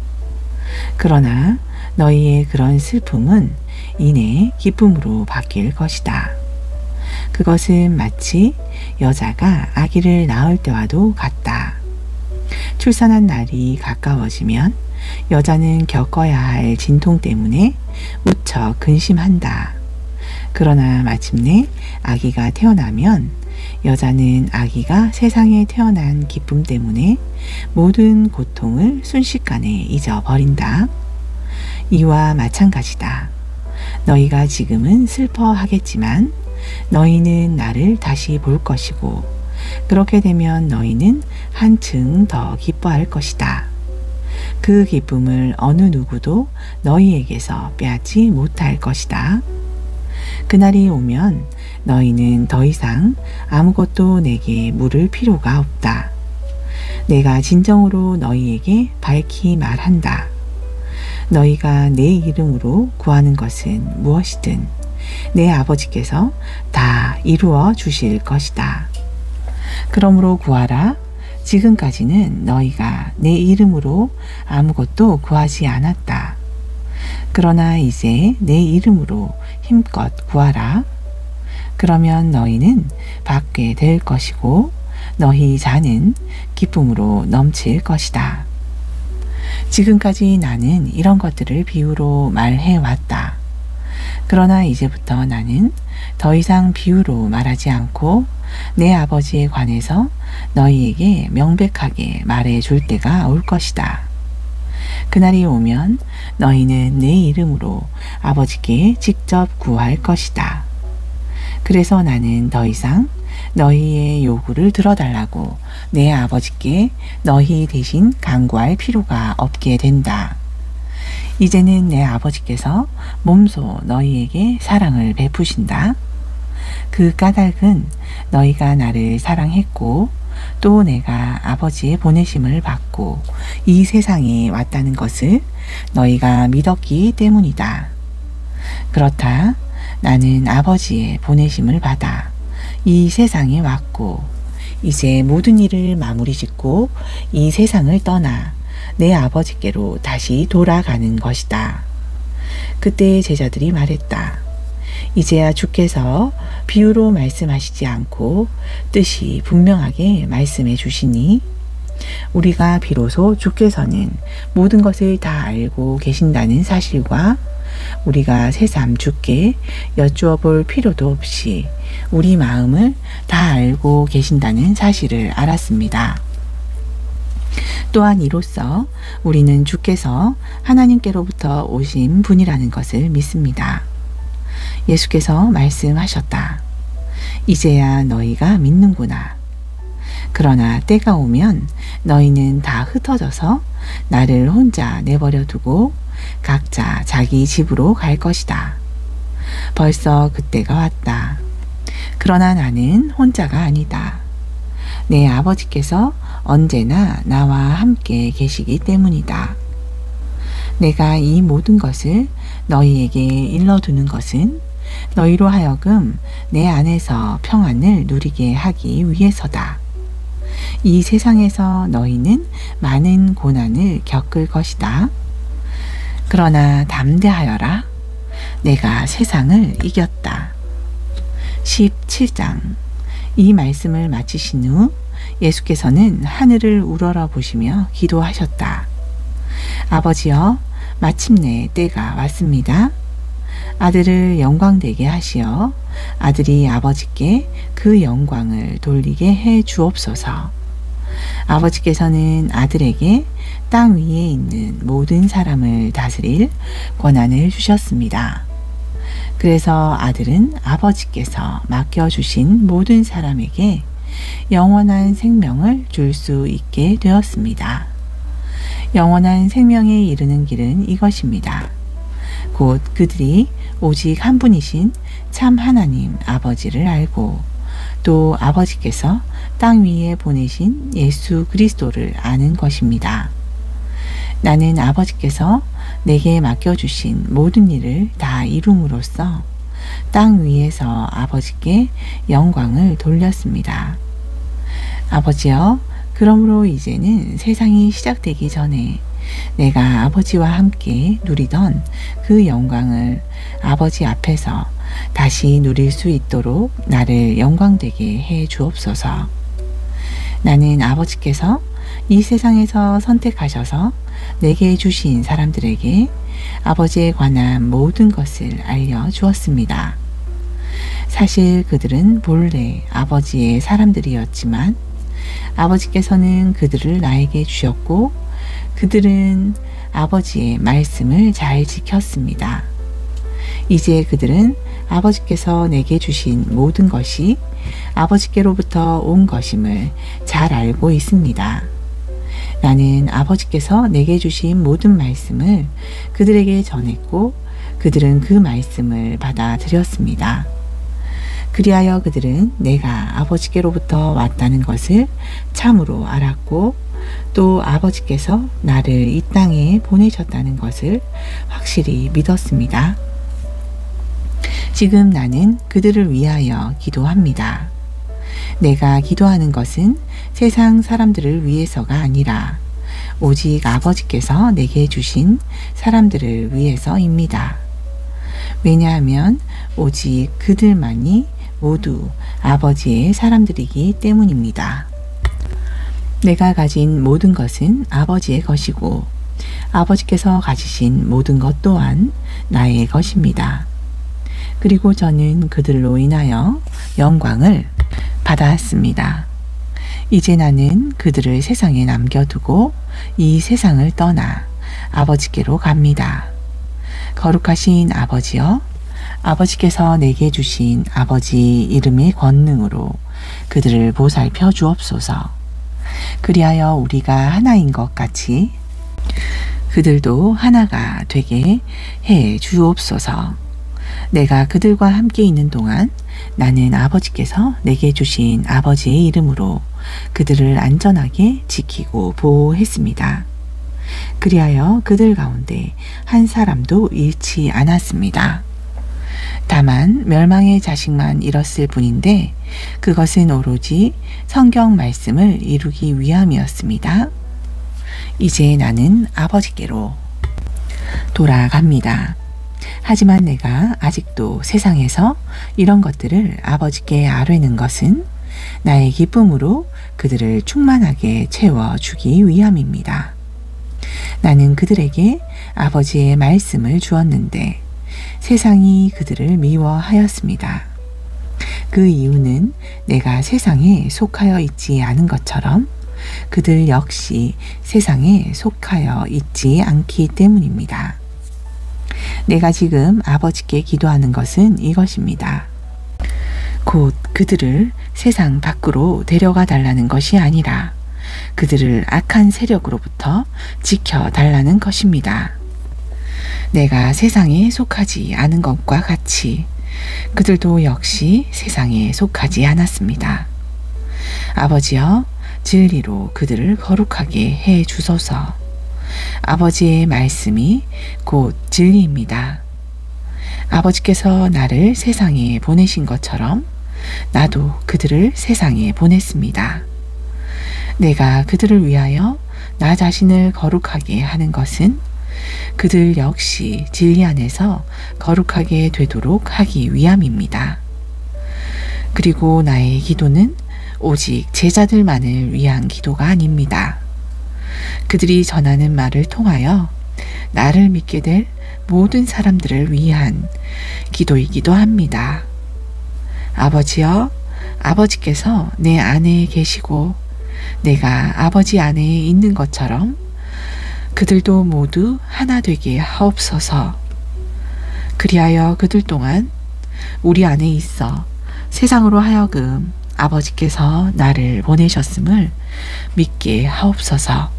그러나 너희의 그런 슬픔은 이내 기쁨으로 바뀔 것이다. 그것은 마치 여자가 아기를 낳을 때와도 같다. 출산한 날이 가까워지면 여자는 겪어야 할 진통 때문에 무척 근심한다. 그러나 마침내 아기가 태어나면 여자는 아기가 세상에 태어난 기쁨 때문에 모든 고통을 순식간에 잊어버린다. 이와 마찬가지다. 너희가 지금은 슬퍼하겠지만 너희는 나를 다시 볼 것이고, 그렇게 되면 너희는 한층 더 기뻐할 것이다. 그 기쁨을 어느 누구도 너희에게서 빼앗지 못할 것이다. 그날이 오면 너희는 더 이상 아무것도 내게 물을 필요가 없다. 내가 진정으로 너희에게 밝히 말한다. 너희가 내 이름으로 구하는 것은 무엇이든 내 아버지께서 다 이루어 주실 것이다. 그러므로 구하라. 지금까지는 너희가 내 이름으로 아무것도 구하지 않았다. 그러나 이제 내 이름으로 힘껏 구하라. 그러면 너희는 받게 될 것이고 너희 잔은 기쁨으로 넘칠 것이다. 지금까지 나는 이런 것들을 비유로 말해왔다. 그러나 이제부터 나는 더 이상 비유로 말하지 않고 내 아버지에 관해서 너희에게 명백하게 말해 줄 때가 올 것이다. 그날이 오면 너희는 내 이름으로 아버지께 직접 구할 것이다. 그래서 나는 더 이상 너희의 요구를 들어달라고 내 아버지께 너희 대신 간구할 필요가 없게 된다. 이제는 내 아버지께서 몸소 너희에게 사랑을 베푸신다. 그 까닭은 너희가 나를 사랑했고 또 내가 아버지의 보내심을 받고 이 세상에 왔다는 것을 너희가 믿었기 때문이다. 그렇다. 나는 아버지의 보내심을 받아 이 세상에 왔고 이제 모든 일을 마무리 짓고 이 세상을 떠나 내 아버지께로 다시 돌아가는 것이다. 그때 제자들이 말했다. 이제야 주께서 비유로 말씀하시지 않고 뜻이 분명하게 말씀해 주시니 우리가 비로소 주께서는 모든 것을 다 알고 계신다는 사실과 우리가 새삼 주께 여쭈어 볼 필요도 없이 우리 마음을 다 알고 계신다는 사실을 알았습니다. 또한 이로써 우리는 주께서 하나님께로부터 오신 분이라는 것을 믿습니다. 예수께서 말씀하셨다. 이제야 너희가 믿는구나. 그러나 때가 오면 너희는 다 흩어져서 나를 혼자 내버려 두고 각자 자기 집으로 갈 것이다. 벌써 그때가 왔다. 그러나 나는 혼자가 아니다. 내 아버지께서 언제나 나와 함께 계시기 때문이다. 내가 이 모든 것을 너희에게 일러두는 것은 너희로 하여금 내 안에서 평안을 누리게 하기 위해서다. 이 세상에서 너희는 많은 고난을 겪을 것이다. 그러나 담대하여라. 내가 세상을 이겼다. 17장. 이 말씀을 마치신 후 예수께서는 하늘을 우러러 보시며 기도하셨다. 아버지여, 마침내 때가 왔습니다. 아들을 영광되게 하시어 아들이 아버지께 그 영광을 돌리게 해 주옵소서. 아버지께서는 아들에게 땅 위에 있는 모든 사람을 다스릴 권한을 주셨습니다. 그래서 아들은 아버지께서 맡겨주신 모든 사람에게 영원한 생명을 줄 수 있게 되었습니다. 영원한 생명에 이르는 길은 이것입니다. 곧 그들이 오직 한 분이신 참 하나님 아버지를 알고 또 아버지께서 땅 위에 보내신 예수 그리스도를 아는 것입니다. 나는 아버지께서 내게 맡겨주신 모든 일을 다 이룸으로써 땅 위에서 아버지께 영광을 돌렸습니다. 아버지여, 그러므로 이제는 세상이 시작되기 전에 내가 아버지와 함께 누리던 그 영광을 아버지 앞에서 다시 누릴 수 있도록 나를 영광되게 해 주옵소서. 나는 아버지께서 이 세상에서 선택하셔서 내게 주신 사람들에게 아버지에 관한 모든 것을 알려주었습니다. 사실 그들은 본래 아버지의 사람들이었지만 아버지께서는 그들을 나에게 주셨고 그들은 아버지의 말씀을 잘 지켰습니다. 이제 그들은 아버지께서 내게 주신 모든 것이 아버지께로부터 온 것임을 잘 알고 있습니다. 나는 아버지께서 내게 주신 모든 말씀을 그들에게 전했고 그들은 그 말씀을 받아들였습니다. 그리하여 그들은 내가 아버지께로부터 왔다는 것을 참으로 알았고 또 아버지께서 나를 이 땅에 보내셨다는 것을 확실히 믿었습니다. 지금 나는 그들을 위하여 기도합니다. 내가 기도하는 것은 세상 사람들을 위해서가 아니라 오직 아버지께서 내게 주신 사람들을 위해서입니다. 왜냐하면 오직 그들만이 모두 아버지의 사람들이기 때문입니다. 내가 가진 모든 것은 아버지의 것이고 아버지께서 가지신 모든 것 또한 나의 것입니다. 그리고 저는 그들로 인하여 영광을 받았습니다. 이제 나는 그들을 세상에 남겨두고 이 세상을 떠나 아버지께로 갑니다. 거룩하신 아버지여, 아버지께서 내게 주신 아버지 이름의 권능으로 그들을 보살펴 주옵소서. 그리하여 우리가 하나인 것 같이 그들도 하나가 되게 해 주옵소서. 내가 그들과 함께 있는 동안 나는 아버지께서 내게 주신 아버지의 이름으로 그들을 안전하게 지키고 보호했습니다. 그리하여 그들 가운데 한 사람도 잃지 않았습니다. 다만 멸망의 자식만 잃었을 뿐인데 그것은 오로지 성경 말씀을 이루기 위함이었습니다. 이제 나는 아버지께로 돌아갑니다. 하지만 내가 아직도 세상에서 이런 것들을 아버지께 아뢰는 것은 나의 기쁨으로 그들을 충만하게 채워주기 위함입니다. 나는 그들에게 아버지의 말씀을 주었는데 세상이 그들을 미워하였습니다. 그 이유는 내가 세상에 속하여 있지 않은 것처럼 그들 역시 세상에 속하여 있지 않기 때문입니다. 내가 지금 아버지께 기도하는 것은 이것입니다. 곧 그들을 세상 밖으로 데려가 달라는 것이 아니라 그들을 악한 세력으로부터 지켜달라는 것입니다. 내가 세상에 속하지 않은 것과 같이 그들도 역시 세상에 속하지 않았습니다. 아버지여, 진리로 그들을 거룩하게 해 주소서. 아버지의 말씀이 곧 진리입니다. 아버지께서 나를 세상에 보내신 것처럼 나도 그들을 세상에 보냈습니다. 내가 그들을 위하여 나 자신을 거룩하게 하는 것은 그들 역시 진리 안에서 거룩하게 되도록 하기 위함입니다. 그리고 나의 기도는 오직 제자들만을 위한 기도가 아닙니다. 그들이 전하는 말을 통하여 나를 믿게 될 모든 사람들을 위한 기도이기도 합니다. 아버지여, 아버지께서 내 안에 계시고 내가 아버지 안에 있는 것처럼 그들도 모두 하나 되게 하옵소서. 그리하여 그들 동안 우리 안에 있어 세상으로 하여금 아버지께서 나를 보내셨음을 믿게 하옵소서.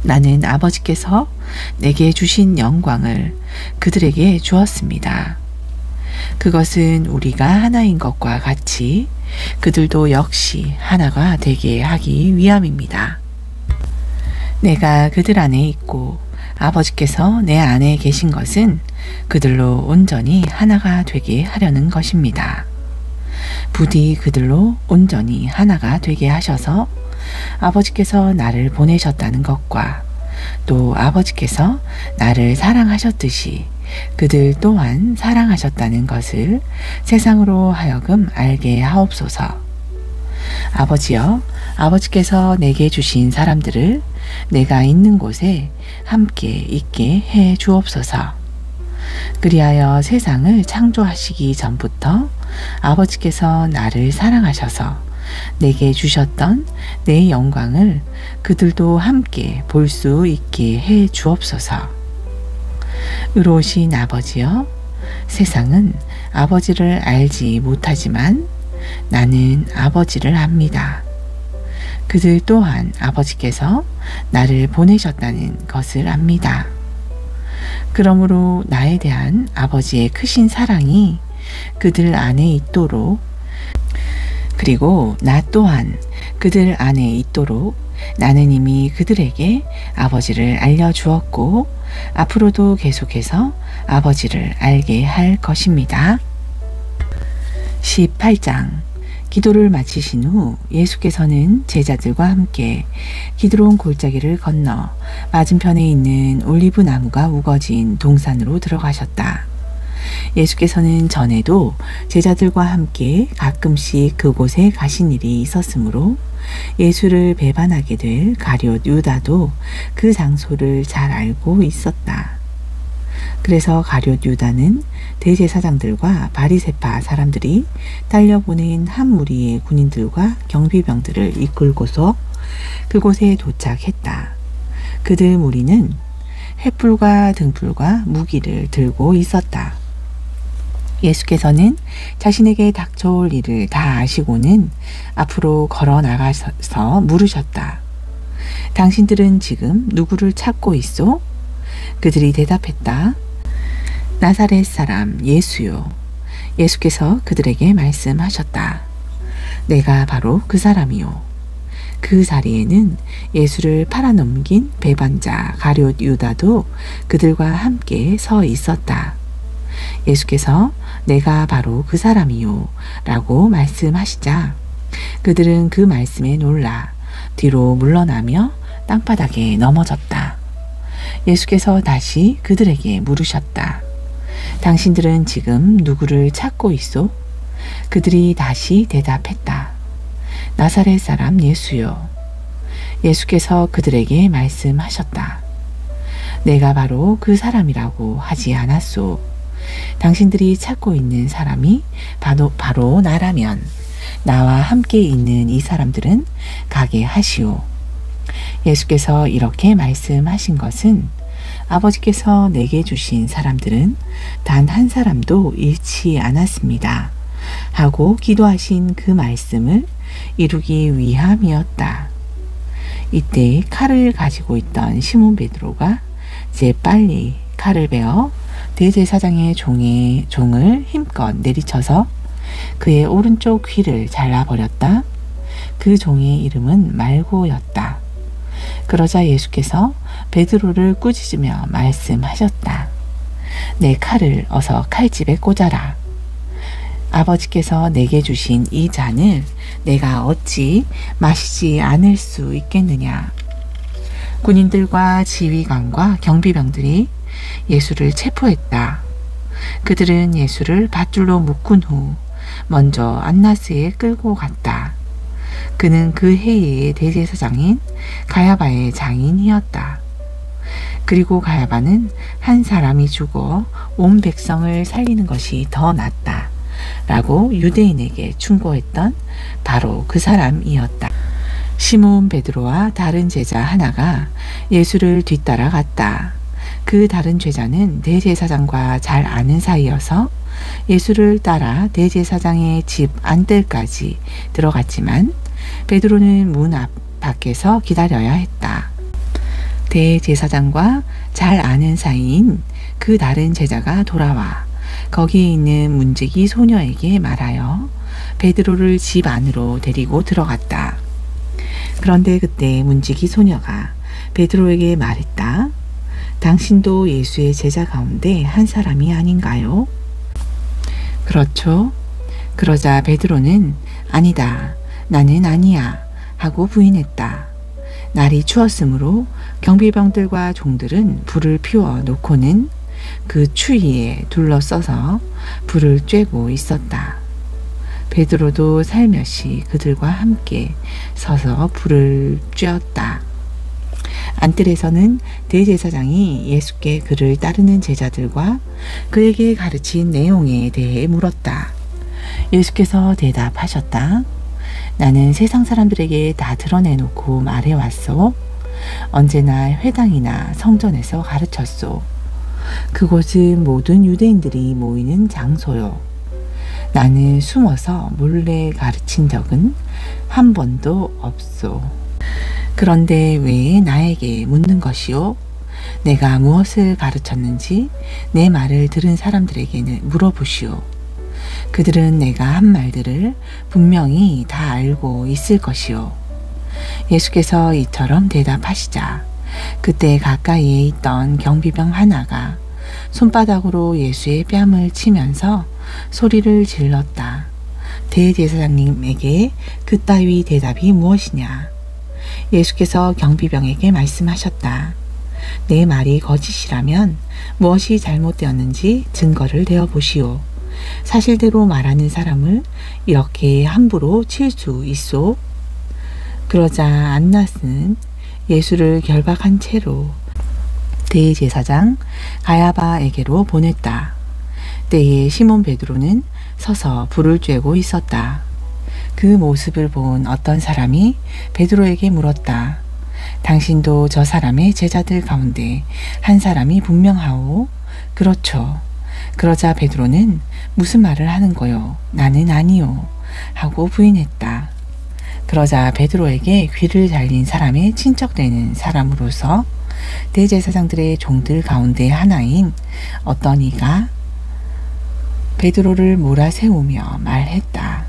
나는 아버지께서 내게 주신 영광을 그들에게 주었습니다. 그것은 우리가 하나인 것과 같이 그들도 역시 하나가 되게 하기 위함입니다. 내가 그들 안에 있고 아버지께서 내 안에 계신 것은 그들로 온전히 하나가 되게 하려는 것입니다. 부디 그들로 온전히 하나가 되게 하셔서 아버지께서 나를 보내셨다는 것과 또 아버지께서 나를 사랑하셨듯이 그들 또한 사랑하셨다는 것을 세상으로 하여금 알게 하옵소서. 아버지여, 아버지께서 내게 주신 사람들을 내가 있는 곳에 함께 있게 해 주옵소서. 그리하여 세상을 창조하시기 전부터 아버지께서 나를 사랑하셔서 내게 주셨던 내 영광을 그들도 함께 볼 수 있게 해 주옵소서. 의로우신 아버지여, 세상은 아버지를 알지 못하지만 나는 아버지를 압니다. 그들 또한 아버지께서 나를 보내셨다는 것을 압니다. 그러므로 나에 대한 아버지의 크신 사랑이 그들 안에 있도록 그리고 나 또한 그들 안에 있도록 나는 이미 그들에게 아버지를 알려주었고 앞으로도 계속해서 아버지를 알게 할 것입니다. 18장. 기도를 마치신 후 예수께서는 제자들과 함께 기드론 골짜기를 건너 맞은편에 있는 올리브 나무가 우거진 동산으로 들어가셨다. 예수께서는 전에도 제자들과 함께 가끔씩 그곳에 가신 일이 있었으므로 예수를 배반하게 될 가룟 유다도 그 장소를 잘 알고 있었다. 그래서 가룟 유다는 대제사장들과 바리새파 사람들이 달려보낸 한 무리의 군인들과 경비병들을 이끌고서 그곳에 도착했다. 그들 무리는 횃불과 등불과 무기를 들고 있었다. 예수께서는 자신에게 닥쳐올 일을 다 아시고는 앞으로 걸어 나가서 물으셨다. 당신들은 지금 누구를 찾고 있소? 그들이 대답했다. 나사렛 사람 예수요. 예수께서 그들에게 말씀하셨다. 내가 바로 그 사람이요. 그 자리에는 예수를 팔아넘긴 배반자 가룟 유다도 그들과 함께 서 있었다. 예수께서 내가 바로 그 사람이요 라고 말씀하시자 그들은 그 말씀에 놀라 뒤로 물러나며 땅바닥에 넘어졌다. 예수께서 다시 그들에게 물으셨다. 당신들은 지금 누구를 찾고 있소? 그들이 다시 대답했다. 나사렛 사람 예수요. 예수께서 그들에게 말씀하셨다. 내가 바로 그 사람이라고 하지 않았소. 당신들이 찾고 있는 사람이 바로 나라면 나와 함께 있는 이 사람들은 가게 하시오. 예수께서 이렇게 말씀하신 것은 아버지께서 내게 주신 사람들은 단 한 사람도 잃지 않았습니다. 하고 기도하신 그 말씀을 이루기 위함이었다. 이때 칼을 가지고 있던 시몬 베드로가 재빨리 칼을 베어 대제사장의 종을 힘껏 내리쳐서 그의 오른쪽 귀를 잘라버렸다. 그 종의 이름은 말고였다. 그러자 예수께서 베드로를 꾸짖으며 말씀하셨다. 내 칼을 어서 칼집에 꽂아라. 아버지께서 내게 주신 이 잔을 내가 어찌 마시지 않을 수 있겠느냐. 군인들과 지휘관과 경비병들이 예수를 체포했다. 그들은 예수를 밧줄로 묶은 후 먼저 안나스에 끌고 갔다. 그는 그 해의 대제사장인 가야바의 장인이었다. 그리고 가야바는 한 사람이 죽어 온 백성을 살리는 것이 더 낫다 라고 유대인에게 충고했던 바로 그 사람이었다. 시몬 베드로와 다른 제자 하나가 예수를 뒤따라 갔다. 그 다른 제자는 대제사장과 잘 아는 사이여서 예수를 따라 대제사장의 집 안뜰까지 들어갔지만 베드로는 문 밖에서 기다려야 했다. 대제사장과 잘 아는 사이인 그 다른 제자가 돌아와 거기에 있는 문지기 소녀에게 말하여 베드로를 집 안으로 데리고 들어갔다. 그런데 그때 문지기 소녀가 베드로에게 말했다. 당신도 예수의 제자 가운데 한 사람이 아닌가요? 그렇죠. 그러자 베드로는 아니다. 나는 아니야. 하고 부인했다. 날이 추웠으므로 경비병들과 종들은 불을 피워 놓고는 그 추위에 둘러서서 불을 쬐고 있었다. 베드로도 살며시 그들과 함께 서서 불을 쬐었다. 안뜰에서는 대제사장이 예수께 그를 따르는 제자들과 그에게 가르친 내용에 대해 물었다. 예수께서 대답하셨다. 나는 세상 사람들에게 다 드러내놓고 말해왔소. 언제나 회당이나 성전에서 가르쳤소. 그곳은 모든 유대인들이 모이는 장소요. 나는 숨어서 몰래 가르친 적은 한 번도 없소. 그런데 왜 나에게 묻는 것이오? 내가 무엇을 가르쳤는지 내 말을 들은 사람들에게는 물어보시오. 그들은 내가 한 말들을 분명히 다 알고 있을 것이오. 예수께서 이처럼 대답하시자 그때 가까이에 있던 경비병 하나가 손바닥으로 예수의 뺨을 치면서 소리를 질렀다. 대제사장님에게 그따위 대답이 무엇이냐? 예수께서 경비병에게 말씀하셨다. 내 말이 거짓이라면 무엇이 잘못되었는지 증거를 대어보시오. 사실대로 말하는 사람을 이렇게 함부로 칠 수 있소? 그러자 안나스는 예수를 결박한 채로 대제사장 가야바에게로 보냈다. 때에 시몬 베드로는 서서 불을 쬐고 있었다. 그 모습을 본 어떤 사람이 베드로에게 물었다. 당신도 저 사람의 제자들 가운데 한 사람이 분명하오? 그렇죠. 그러자 베드로는 무슨 말을 하는 거요? 나는 아니요. 하고 부인했다. 그러자 베드로에게 귀를 달린 사람의 친척되는 사람으로서 대제사장들의 종들 가운데 하나인 어떤 이가 베드로를 몰아세우며 말했다.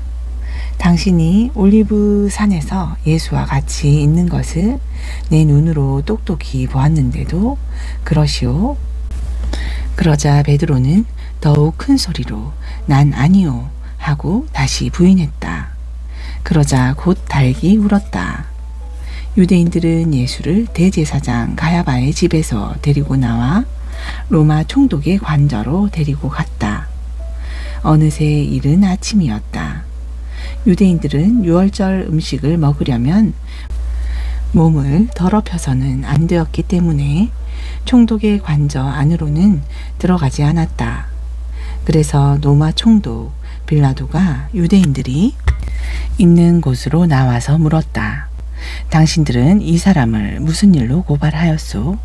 당신이 올리브 산에서 예수와 같이 있는 것을 내 눈으로 똑똑히 보았는데도 그러시오? 그러자 베드로는 더욱 큰 소리로 난 아니요 하고 다시 부인했다. 그러자 곧 달기 울었다. 유대인들은 예수를 대제사장 가야바의 집에서 데리고 나와 로마 총독의 관저로 데리고 갔다. 어느새 이른 아침이었다. 유대인들은 유월절 음식을 먹으려면 몸을 더럽혀서는 안 되었기 때문에 총독의 관저 안으로는 들어가지 않았다. 그래서 로마 총독 빌라도가 유대인들이 있는 곳으로 나와서 물었다. 당신들은 이 사람을 무슨 일로 고발하였소?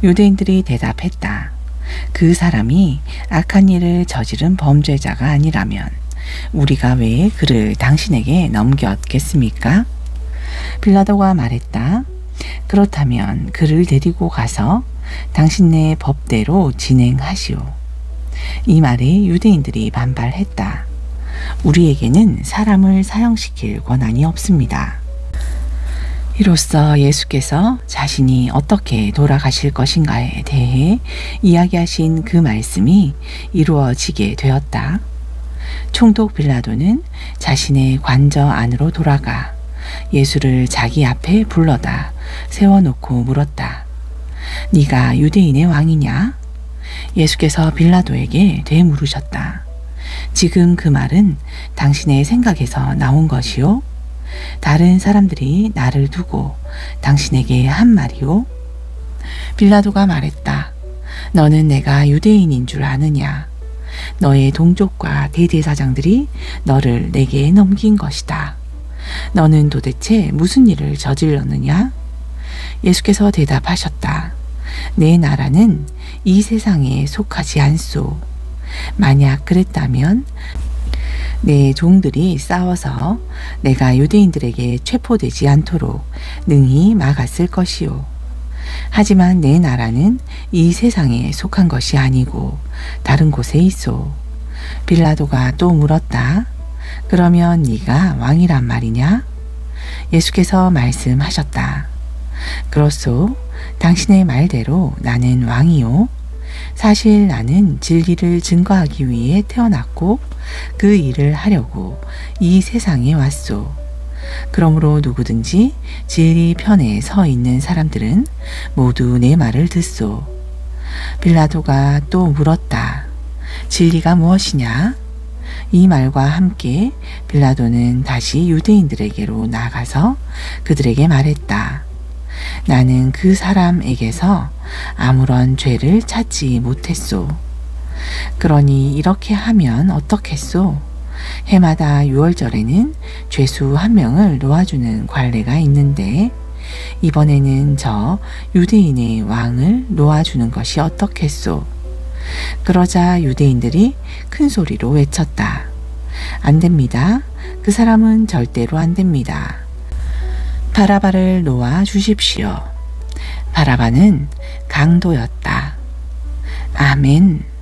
유대인들이 대답했다. 그 사람이 악한 일을 저지른 범죄자가 아니라면 우리가 왜 그를 당신에게 넘겼겠습니까? 빌라도가 말했다. 그렇다면 그를 데리고 가서 당신네 법대로 진행하시오. 이 말에 유대인들이 반발했다. 우리에게는 사람을 사형시킬 권한이 없습니다. 이로써 예수께서 자신이 어떻게 돌아가실 것인가에 대해 이야기하신 그 말씀이 이루어지게 되었다. 총독 빌라도는 자신의 관저 안으로 돌아가 예수를 자기 앞에 불러다 세워놓고 물었다. 네가 유대인의 왕이냐? 예수께서 빌라도에게 되물으셨다. 지금 그 말은 당신의 생각에서 나온 것이요? 다른 사람들이 나를 두고 당신에게 한 말이요? 빌라도가 말했다. 너는 내가 유대인인 줄 아느냐? 너의 동족과 대제사장들이 너를 내게 넘긴 것이다. 너는 도대체 무슨 일을 저질렀느냐? 예수께서 대답하셨다. 내 나라는 이 세상에 속하지 않소. 만약 그랬다면 내 종들이 싸워서 내가 유대인들에게 체포되지 않도록 능히 막았을 것이요. 하지만 내 나라는 이 세상에 속한 것이 아니고 다른 곳에 있소. 빌라도가 또 물었다. 그러면 네가 왕이란 말이냐? 예수께서 말씀하셨다. 그렇소. 당신의 말대로 나는 왕이요. 사실 나는 진리를 증거하기 위해 태어났고 그 일을 하려고 이 세상에 왔소. 그러므로 누구든지 진리 편에 서 있는 사람들은 모두 내 말을 듣소. 빌라도가 또 물었다. 진리가 무엇이냐? 이 말과 함께 빌라도는 다시 유대인들에게로 나가서 그들에게 말했다. 나는 그 사람에게서 아무런 죄를 찾지 못했소. 그러니 이렇게 하면 어떻겠소? 해마다 유월절에는 죄수 한 명을 놓아주는 관례가 있는데 이번에는 저 유대인의 왕을 놓아주는 것이 어떻겠소? 그러자 유대인들이 큰 소리로 외쳤다. 안 됩니다. 그 사람은 절대로 안 됩니다. 바라바를 놓아 주십시오. 바라바는 강도였다. 아멘.